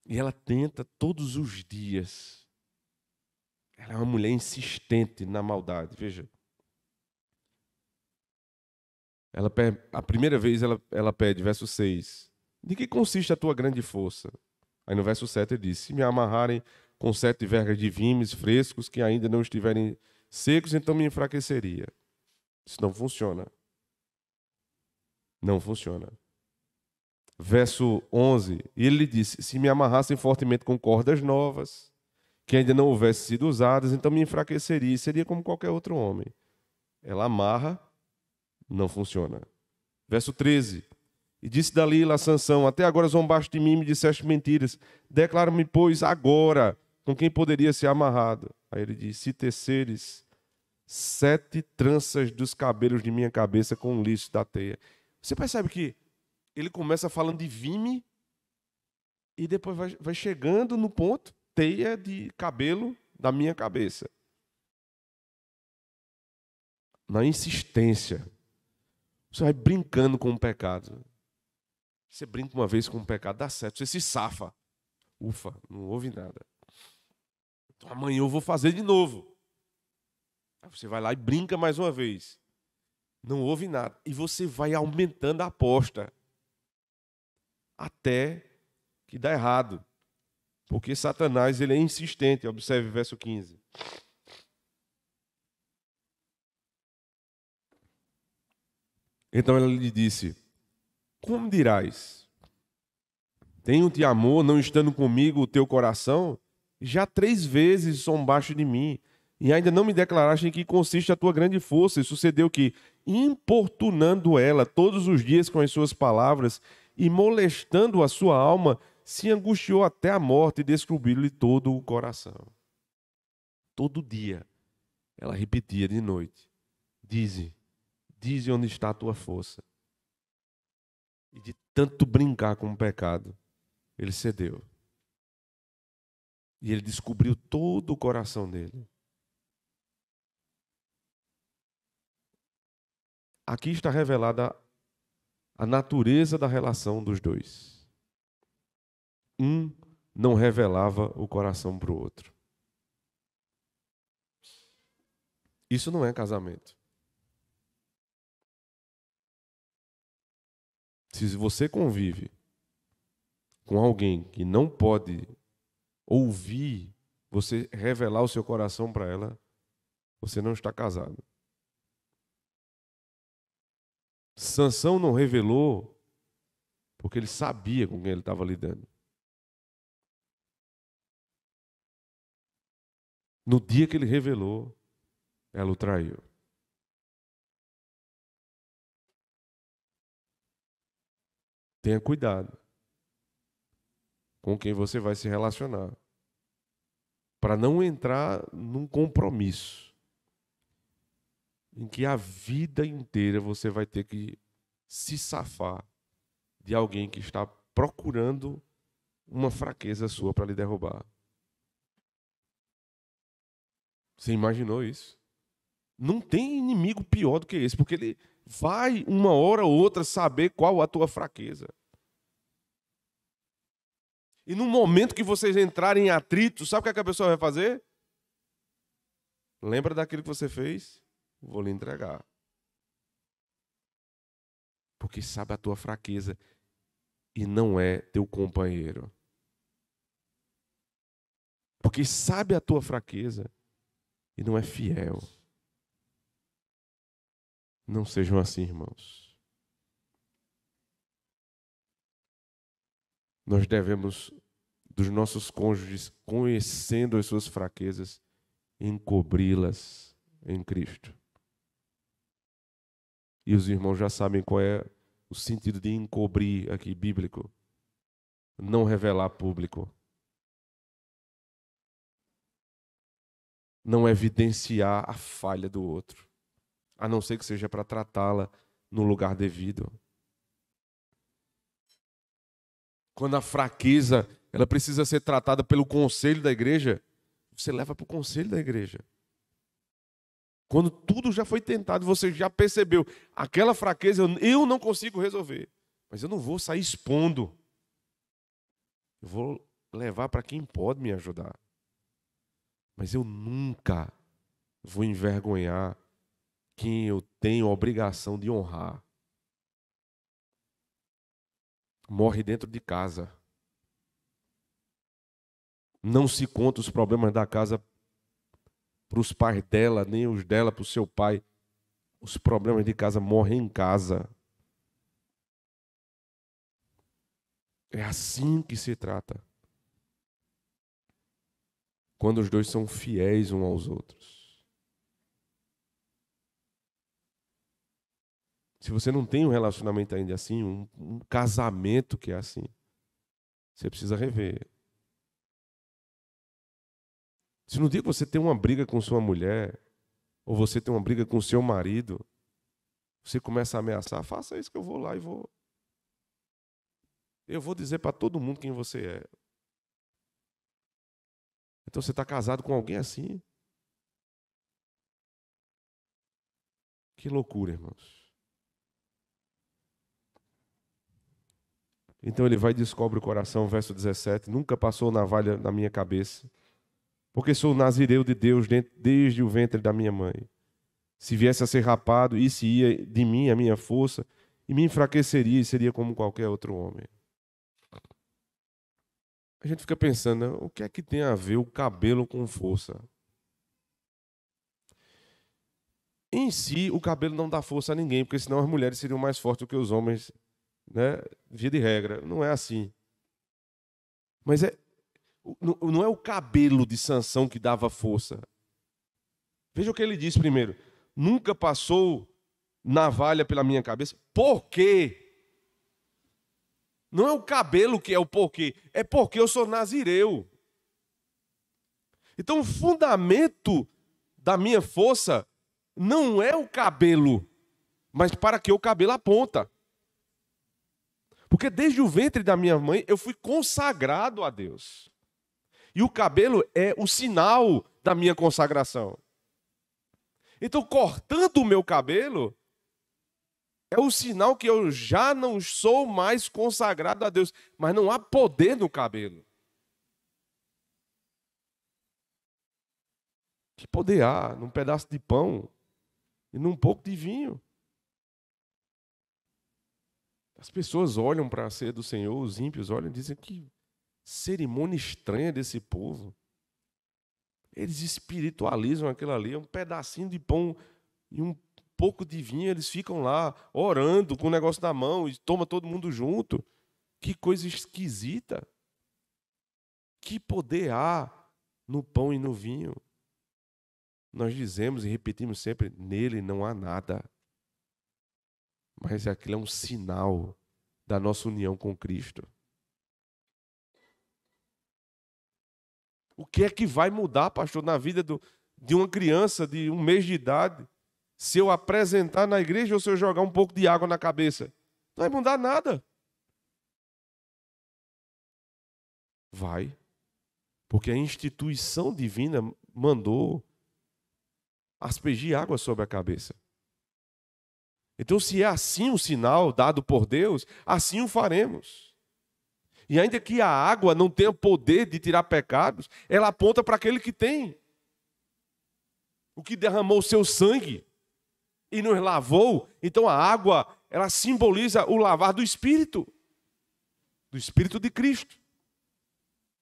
S1: E ela tenta todos os dias. Ela é uma mulher insistente na maldade, veja. A primeira vez ela pede, verso 6, de que consiste a tua grande força? Aí no verso 7 ele diz, se me amarrarem com 7 vergas de vimes frescos que ainda não estiverem secos, então me enfraqueceria. Isso não funciona. Não funciona. Verso 11, e ele lhe disse, se me amarrassem fortemente com cordas novas, que ainda não houvessem sido usadas, então me enfraqueceria e seria como qualquer outro homem. Ela amarra, não funciona. Verso 13, e disse Dalila a Sansão, até agora zombaste de mim e me disseste mentiras, declara-me, pois, agora, com quem poderia ser amarrado. Aí ele diz, se teceres 7 tranças dos cabelos de minha cabeça com um liço da teia. Você percebe que ele começa falando de vime e depois vai chegando no ponto, teia de cabelo da minha cabeça. Na insistência. Você vai brincando com o pecado. Você brinca uma vez com o pecado, dá certo, você se safa. Ufa, não houve nada. Então amanhã eu vou fazer de novo. Aí você vai lá e brinca mais uma vez. Não houve nada. E você vai aumentando a aposta até que dá errado. Porque Satanás, ele é insistente. Observe o verso 15. Então ela lhe disse: como dirás? Tenho-te amor, não estando comigo o teu coração? Já 3 vezes zombaste de mim, e ainda não me declaraste em que consiste a tua grande força. E sucedeu que, importunando ela todos os dias com as suas palavras, e molestando a sua alma, se angustiou até a morte e descobriu-lhe todo o coração. Todo dia, ela repetia de noite: dize onde está a tua força. E de tanto brincar com o pecado, ele cedeu. E ele descobriu todo o coração dele. Aqui está revelada a natureza da relação dos dois. Um não revelava o coração para o outro. Isso não é casamento. Se você convive com alguém que não pode ouvir você revelar o seu coração para ela, você não está casado. Sansão não revelou porque ele sabia com quem ele estava lidando. No dia que ele revelou, ela o traiu. Tenha cuidado com quem você vai se relacionar, para não entrar num compromisso em que a vida inteira você vai ter que se safar de alguém que está procurando uma fraqueza sua para lhe derrubar. Você imaginou isso? Não tem inimigo pior do que esse, porque ele vai uma hora ou outra saber qual a tua fraqueza. E no momento que vocês entrarem em atrito, sabe o que a pessoa vai fazer? Lembra daquilo que você fez? Vou lhe entregar. Porque sabe a tua fraqueza e não é teu companheiro. Porque sabe a tua fraqueza e não é fiel. Não sejam assim, irmãos. Nós devemos, dos nossos cônjuges, conhecendo as suas fraquezas, encobri-las em Cristo. E os irmãos já sabem qual é o sentido de encobrir aqui, bíblico. Não revelar público. Não evidenciar a falha do outro. A não ser que seja para tratá-la no lugar devido. Quando a fraqueza ela precisa ser tratada pelo conselho da igreja, você leva para o conselho da igreja. Quando tudo já foi tentado, você já percebeu, aquela fraqueza eu não consigo resolver. Mas eu não vou sair expondo. Eu vou levar para quem pode me ajudar. Mas eu nunca vou envergonhar quem eu tenho a obrigação de honrar. Morre dentro de casa. Não se conta os problemas da casa para os pais dela, nem os dela para o seu pai. Os problemas de casa morrem em casa. É assim que se trata. Quando os dois são fiéis uns aos outros. Se você não tem um relacionamento ainda assim, um casamento que é assim, você precisa rever. Se no dia que você tem uma briga com sua mulher, ou você tem uma briga com seu marido, você começa a ameaçar, faça isso que eu vou lá e vou. Eu vou dizer para todo mundo quem você é. Então você está casado com alguém assim? Que loucura, irmãos. Então ele vai e descobre o coração, verso 17, nunca passou navalha na minha cabeça, porque sou nazireu de Deus desde o ventre da minha mãe. Se viesse a ser rapado, isso ia de mim a minha força, e me enfraqueceria e seria como qualquer outro homem. A gente fica pensando, né, o que é que tem a ver o cabelo com força? Em si, o cabelo não dá força a ninguém, porque senão as mulheres seriam mais fortes do que os homens, né? Via de regra. Não é assim. Mas não é o cabelo de Sansão que dava força. Veja o que ele diz primeiro. Nunca passou navalha pela minha cabeça. Por quê? Não é o cabelo que é o porquê, é porque eu sou nazireu. Então, o fundamento da minha força não é o cabelo, mas para que o cabelo aponta. Porque desde o ventre da minha mãe eu fui consagrado a Deus. E o cabelo é o sinal da minha consagração. Então, cortando o meu cabelo, é o sinal que eu já não sou mais consagrado a Deus. Mas não há poder no cabelo. Que poder há num pedaço de pão e num pouco de vinho? As pessoas olham para a ceia do Senhor, os ímpios olham e dizem que cerimônia estranha desse povo. Eles espiritualizam aquilo ali, é um pedacinho de pão e um pouco de vinho, eles ficam lá orando com o negócio na mão e toma todo mundo junto. Que coisa esquisita. Que poder há no pão e no vinho? Nós dizemos e repetimos sempre, nele não há nada. Mas aquilo é um sinal da nossa união com Cristo. O que é que vai mudar, pastor, na vida de uma criança de 1 mês de idade, se eu apresentar na igreja ou se eu jogar um pouco de água na cabeça? Não vai mudar nada. Vai. Porque a instituição divina mandou aspergir água sobre a cabeça. Então, se é assim o sinal dado por Deus, assim o faremos. E ainda que a água não tenha poder de tirar pecados, ela aponta para aquele que tem. O que derramou o seu sangue e nos lavou. Então a água, ela simboliza o lavar do Espírito de Cristo.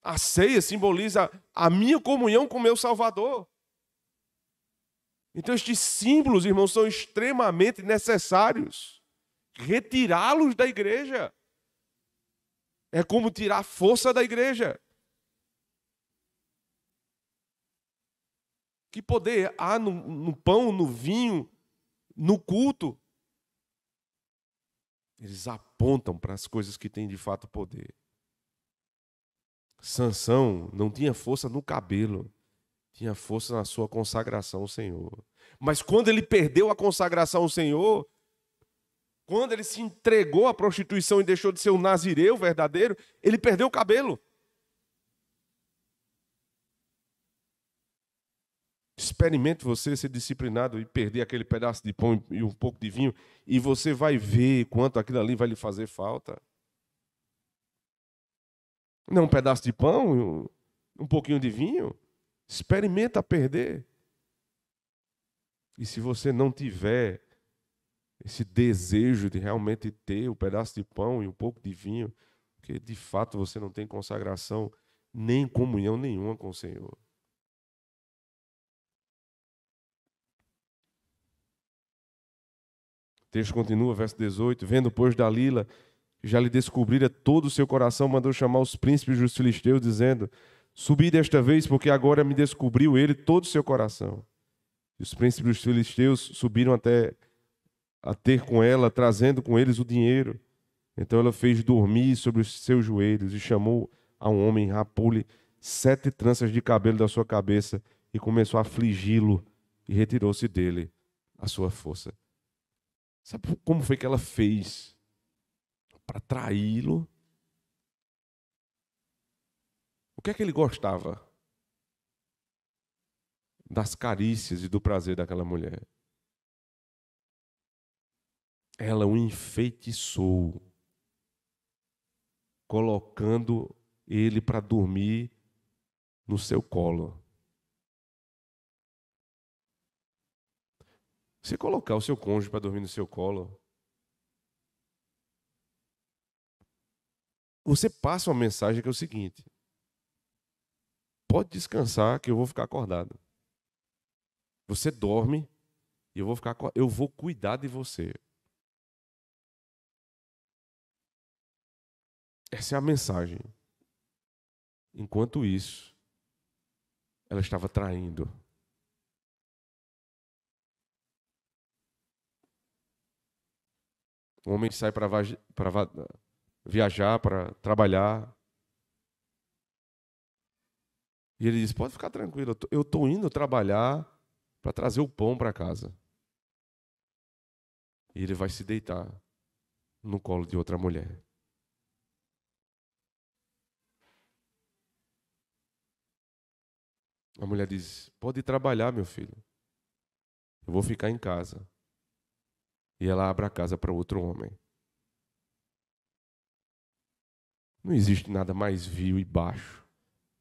S1: A ceia simboliza a minha comunhão com o meu Salvador. Então estes símbolos, irmãos, são extremamente necessários. Retirá-los da igreja é como tirar a força da igreja. Que poder há no pão, no vinho, no culto? Eles apontam para as coisas que têm de fato poder. Sansão não tinha força no cabelo, tinha força na sua consagração ao Senhor. Mas quando ele perdeu a consagração ao Senhor, quando ele se entregou à prostituição e deixou de ser um nazireu verdadeiro, ele perdeu o cabelo. Experimente você ser disciplinado e perder aquele pedaço de pão e um pouco de vinho, e você vai ver quanto aquilo ali vai lhe fazer falta. Não um pedaço de pão, um pouquinho de vinho. Experimenta perder. E se você não tiver esse desejo de realmente ter o pedaço de pão e um pouco de vinho, porque de fato você não tem consagração nem comunhão nenhuma com o Senhor. O texto continua, verso 18. Vendo, pois, Dalila, que já lhe descobrira todo o seu coração, mandou chamar os príncipes dos filisteus, dizendo: subi desta vez, porque agora me descobriu ele todo o seu coração. E os príncipes dos filisteus subiram até a ter com ela, trazendo com eles o dinheiro. Então ela fez dormir sobre os seus joelhos e chamou a um homem, rapou-lhe 7 tranças de cabelo da sua cabeça e começou a afligi-lo e retirou-se dele a sua força. Sabe como foi que ela fez para traí-lo? O que é que ele gostava? Das carícias e do prazer daquela mulher. Ela o enfeitiçou, colocando ele para dormir no seu colo. Você colocar o seu cônjuge para dormir no seu colo, você passa uma mensagem que é o seguinte: pode descansar que eu vou ficar acordado. Você dorme e eu vou cuidar de você. Essa é a mensagem. Enquanto isso, ela estava traindo. O homem sai para viajar, para trabalhar. E ele diz: pode ficar tranquilo, eu estou indo trabalhar para trazer o pão para casa. E ele vai se deitar no colo de outra mulher. A mulher diz: pode ir trabalhar, meu filho. Eu vou ficar em casa. E ela abre a casa para outro homem. Não existe nada mais vil e baixo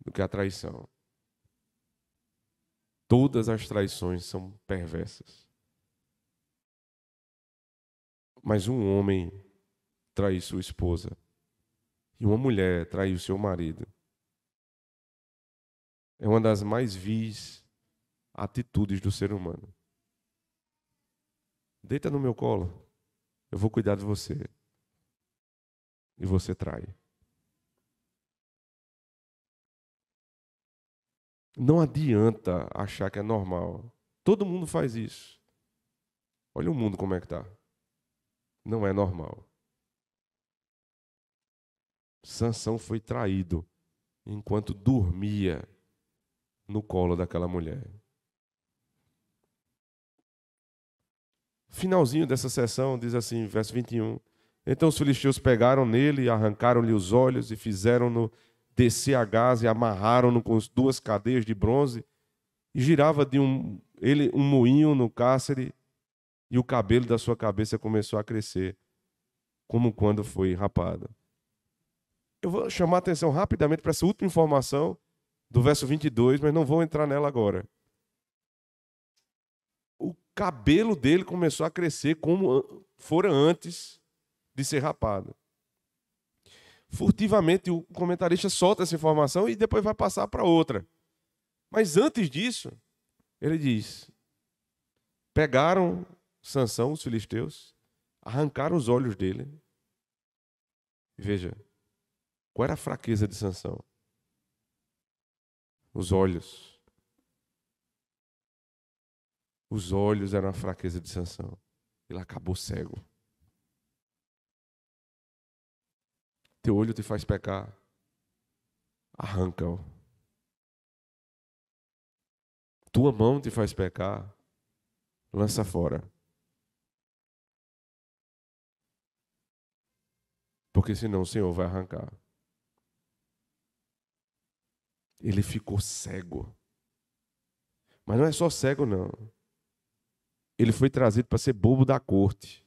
S1: do que a traição. Todas as traições são perversas. Mas um homem trai sua esposa e uma mulher trai o seu marido. É uma das mais vis atitudes do ser humano. Deita no meu colo, eu vou cuidar de você. E você trai. Não adianta achar que é normal. Todo mundo faz isso. Olha o mundo como é que está. Não é normal. Sansão foi traído enquanto dormia no colo daquela mulher. Finalzinho dessa sessão diz assim, verso 21. Então os filisteus pegaram nele, arrancaram-lhe os olhos e fizeram-no descer a Gaza e amarraram-no com as 2 cadeias de bronze e girava ele um moinho no cárcere e o cabelo da sua cabeça começou a crescer, como quando foi rapado. Eu vou chamar a atenção rapidamente para essa última informação do verso 22, mas não vou entrar nela agora. O cabelo dele começou a crescer como fora antes de ser rapado. Furtivamente, o comentarista solta essa informação e depois vai passar para outra. Mas antes disso, ele diz: pegaram Sansão, os filisteus, arrancaram os olhos dele. Veja, qual era a fraqueza de Sansão? Os olhos. Os olhos eram a fraqueza de Sansão. Ele acabou cego. Teu olho te faz pecar. Arranca-o. Tua mão te faz pecar. Lança fora. Porque senão o Senhor vai arrancar. Ele ficou cego. Mas não é só cego, não. Ele foi trazido para ser bobo da corte.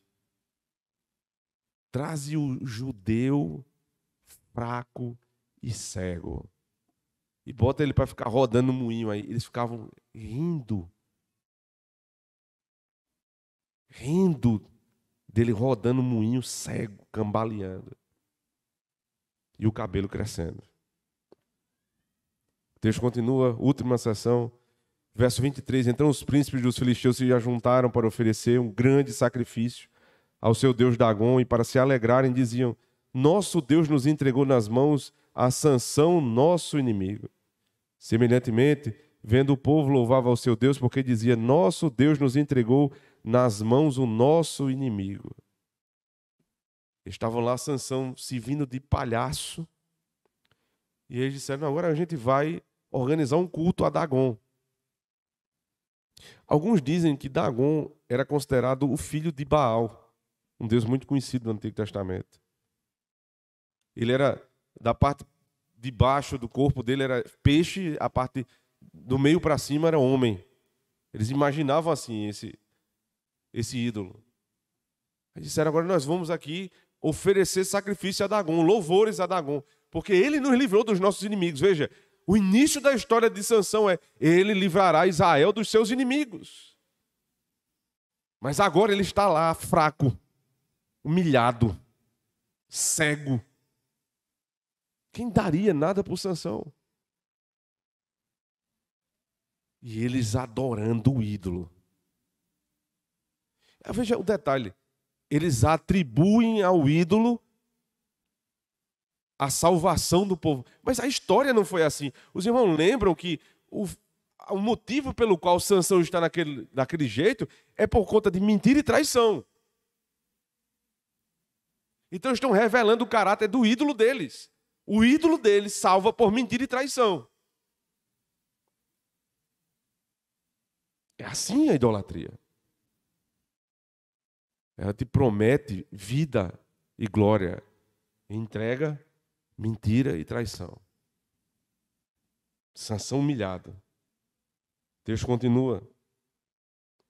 S1: Traze o judeu fraco e cego. E bota ele para ficar rodando no moinho aí. Eles ficavam rindo. Rindo dele rodando no moinho cego, cambaleando. E o cabelo crescendo. O texto continua, última sessão, verso 23. Então os príncipes dos filisteus se ajuntaram para oferecer um grande sacrifício ao seu deus Dagom e para se alegrarem diziam: nosso Deus nos entregou nas mãos a Sansão, nosso inimigo. Semelhantemente, vendo o povo, louvava ao seu Deus, porque dizia: nosso Deus nos entregou nas mãos o nosso inimigo. Estavam lá Sansão se vindo de palhaço. E eles disseram: agora a gente vai organizar um culto a Dagom. Alguns dizem que Dagom era considerado o filho de Baal, um deus muito conhecido no Antigo Testamento. Ele era, da parte de baixo do corpo dele era peixe, a parte do meio para cima era homem. Eles imaginavam assim esse ídolo. Eles disseram: agora nós vamos aqui oferecer sacrifício a Dagom, louvores a Dagom, porque ele nos livrou dos nossos inimigos. Veja, o início da história de Sansão é: ele livrará Israel dos seus inimigos. Mas agora ele está lá, fraco, humilhado, cego. Quem daria nada por Sansão? E eles adorando o ídolo. Veja o detalhe. Eles atribuem ao ídolo a salvação do povo. Mas a história não foi assim. Os irmãos lembram que o motivo pelo qual Sansão está daquele jeito é por conta de mentira e traição. Então estão revelando o caráter do ídolo deles. O ídolo deles salva por mentira e traição. É assim a idolatria. Ela te promete vida e glória. Entrega mentira e traição. Sansão humilhado. Deus continua.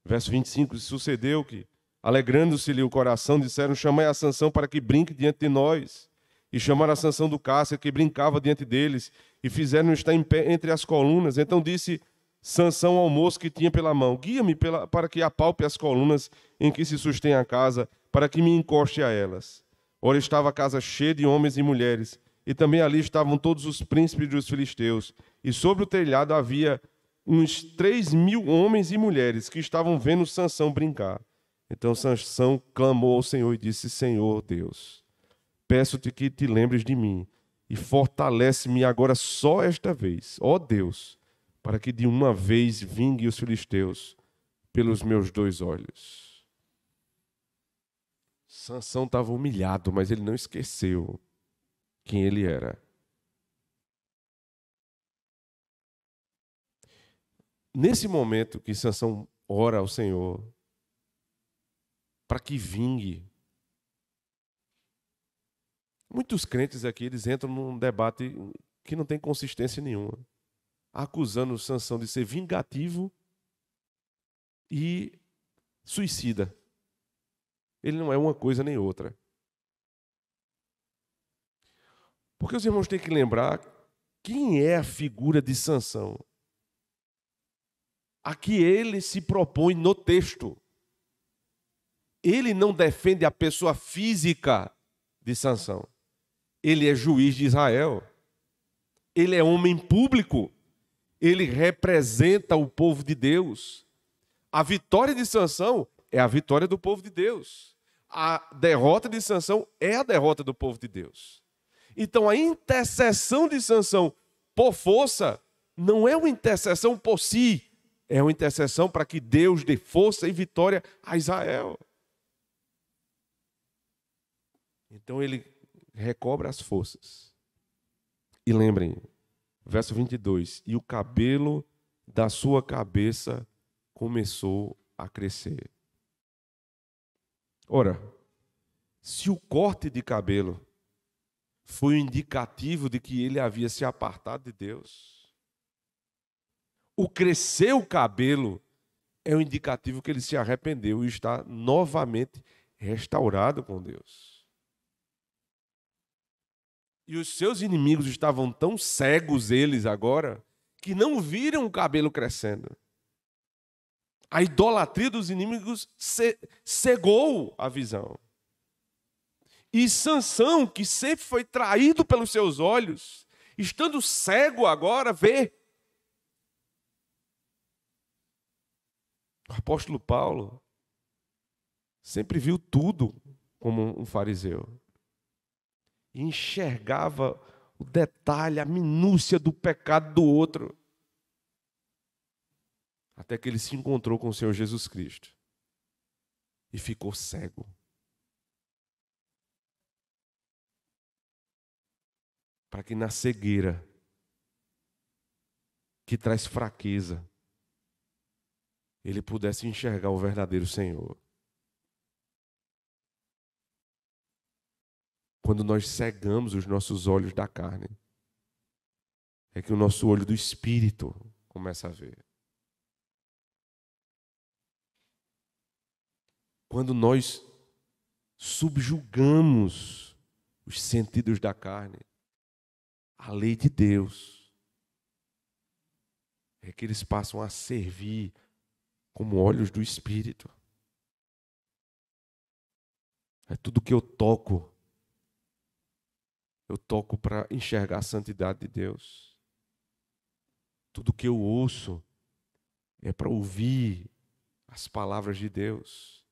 S1: Verso 25. Sucedeu que, alegrando-se-lhe o coração, disseram: chamai a Sansão para que brinque diante de nós. E chamaram a Sansão do cárcere, que brincava diante deles, e fizeram-no estar em pé entre as colunas. Então disse Sansão ao moço que tinha pela mão: guia-me para que apalpe as colunas em que se sustém a casa, para que me encoste a elas. Ora, estava a casa cheia de homens e mulheres, e também ali estavam todos os príncipes dos filisteus. E sobre o telhado havia uns 3.000 homens e mulheres que estavam vendo Sansão brincar. Então Sansão clamou ao Senhor e disse: Senhor Deus, peço-te que te lembres de mim e fortalece-me agora só esta vez, ó Deus, para que de uma vez vingue os filisteus pelos meus 2 olhos. Sansão estava humilhado, mas ele não esqueceu quem ele era. Nesse momento que Sansão ora ao Senhor para que vingue, muitos crentes aqui, eles entram num debate que não tem consistência nenhuma, acusando Sansão de ser vingativo e suicida. Ele não é uma coisa nem outra. Porque os irmãos têm que lembrar quem é a figura de Sansão. A que ele se propõe no texto. Ele não defende a pessoa física de Sansão. Ele é juiz de Israel. Ele é homem público. Ele representa o povo de Deus. A vitória de Sansão é a vitória do povo de Deus. A derrota de Sansão é a derrota do povo de Deus. Então a intercessão de Sansão por força não é uma intercessão por si, é uma intercessão para que Deus dê força e vitória a Israel. Então ele recobra as forças. E lembrem, verso 22, e o cabelo da sua cabeça começou a crescer. Ora, se o corte de cabelo foi um indicativo de que ele havia se apartado de Deus, o crescer o cabelo é um indicativo que ele se arrependeu e está novamente restaurado com Deus. E os seus inimigos estavam tão cegos, eles agora, que não viram o cabelo crescendo. A idolatria dos inimigos cegou a visão. E Sansão, que sempre foi traído pelos seus olhos, estando cego agora, vê. O apóstolo Paulo sempre viu tudo como um fariseu. E enxergava o detalhe, a minúcia do pecado do outro. Até que ele se encontrou com o Senhor Jesus Cristo. E ficou cego. Para que na cegueira, que traz fraqueza, ele pudesse enxergar o verdadeiro Senhor. Quando nós cegamos os nossos olhos da carne, é que o nosso olho do Espírito começa a ver. Quando nós subjugamos os sentidos da carne, a lei de Deus, é que eles passam a servir como olhos do Espírito. É tudo que eu toco para enxergar a santidade de Deus. Tudo que eu ouço é para ouvir as palavras de Deus.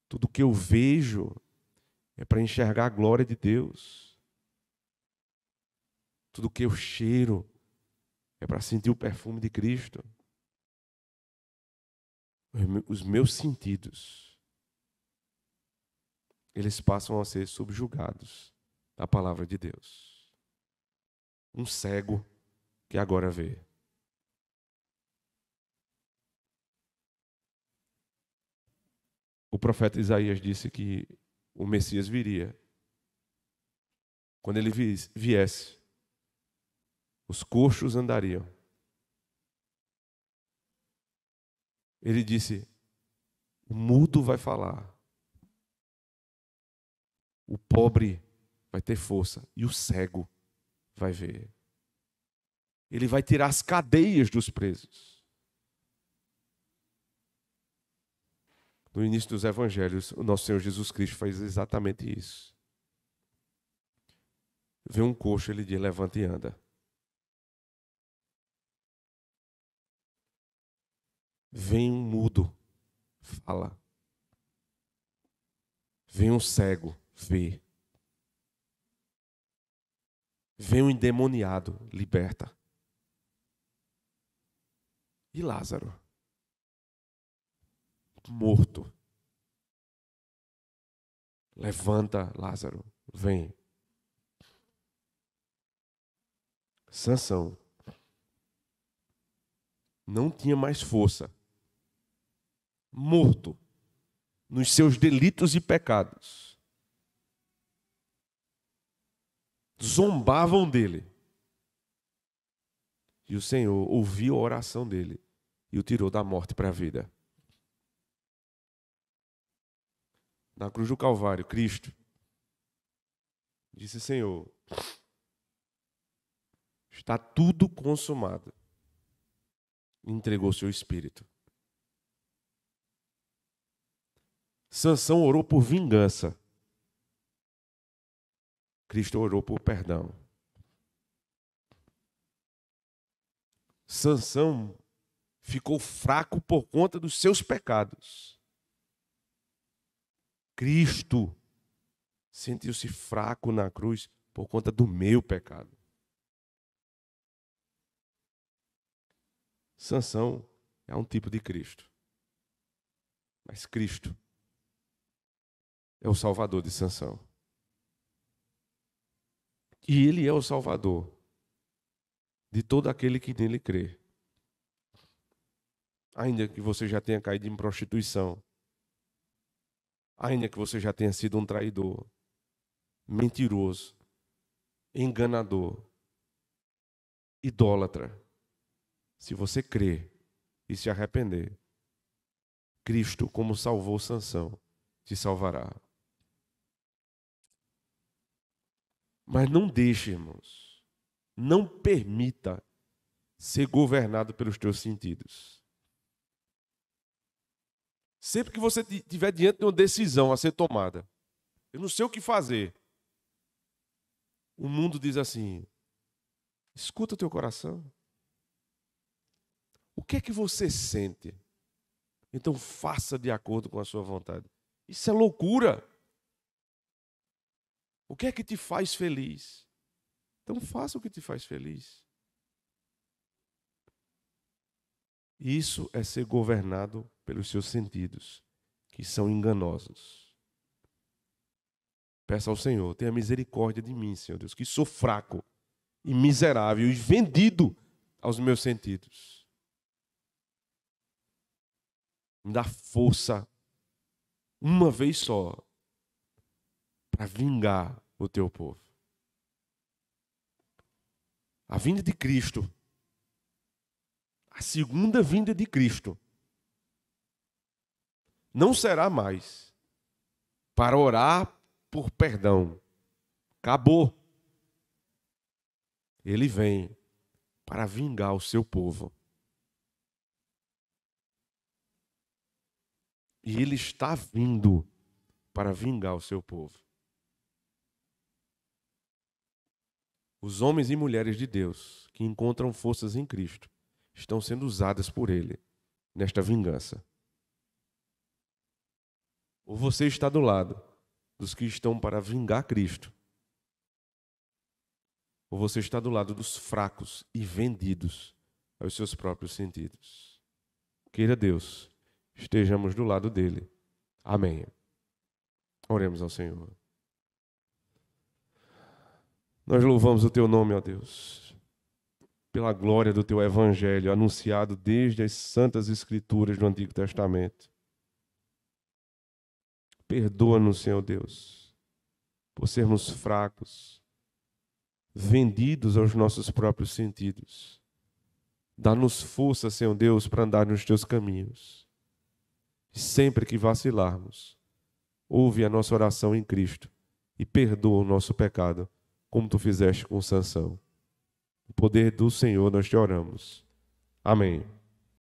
S1: Tudo que eu vejo é para enxergar a glória de Deus. Tudo que eu cheiro é para sentir o perfume de Cristo. Os meus sentidos, eles passam a ser subjugados da palavra de Deus. Um cego que agora vê. O profeta Isaías disse que o Messias viria. Quando ele viesse, os coxos andariam. Ele disse: o mudo vai falar, o pobre vai ter força e o cego vai ver. Ele vai tirar as cadeias dos presos. No início dos evangelhos, o nosso Senhor Jesus Cristo faz exatamente isso. Vê um coxo, ele diz: levanta e anda. Vem um mudo, fala. Vem um cego, vê. Vem um endemoniado, liberta. E Lázaro? Morto. Levanta, Lázaro, vem. Sansão não tinha mais força. Morto nos seus delitos e pecados. Zombavam dele. E o Senhor ouviu a oração dele e o tirou da morte para a vida. Na cruz do Calvário, Cristo disse: Senhor, está tudo consumado. Entregou seu espírito. Sansão orou por vingança. Cristo orou por perdão. Sansão ficou fraco por conta dos seus pecados. Cristo sentiu-se fraco na cruz por conta do meu pecado. Sansão é um tipo de Cristo. Mas Cristo é o Salvador de Sansão. E Ele é o Salvador de todo aquele que nele crê. Ainda que você já tenha caído em prostituição, ainda que você já tenha sido um traidor, mentiroso, enganador, idólatra, se você crer e se arrepender, Cristo, como salvou Sansão, te salvará. Mas não deixe, irmãos, não permita ser governado pelos teus sentidos. Sempre que você estiver diante de uma decisão a ser tomada, eu não sei o que fazer, o mundo diz assim: escuta o teu coração. O que é que você sente? Então faça de acordo com a sua vontade. Isso é loucura. O que é que te faz feliz? Então faça o que te faz feliz. Isso é ser governado pelos seus sentidos, que são enganosos. Peça ao Senhor: tenha misericórdia de mim, Senhor Deus, que sou fraco e miserável e vendido aos meus sentidos. Me dá força, uma vez só, para vingar o teu povo. A vinda de Cristo, a segunda vinda de Cristo, não será mais para orar por perdão. Acabou. Ele vem para vingar o seu povo. E ele está vindo para vingar o seu povo. Os homens e mulheres de Deus que encontram forças em Cristo estão sendo usadas por Ele nesta vingança. Ou você está do lado dos que estão para vingar Cristo, ou você está do lado dos fracos e vendidos aos seus próprios sentidos. Queira Deus, estejamos do lado dele. Amém. Oremos ao Senhor. Nós louvamos o teu nome, ó Deus, pela glória do teu evangelho anunciado desde as santas escrituras do Antigo Testamento. Perdoa-nos, Senhor Deus, por sermos fracos, vendidos aos nossos próprios sentidos. Dá-nos força, Senhor Deus, para andar nos teus caminhos. E sempre que vacilarmos, ouve a nossa oração em Cristo e perdoa o nosso pecado, como tu fizeste com Sansão. No poder do Senhor nós te oramos. Amém.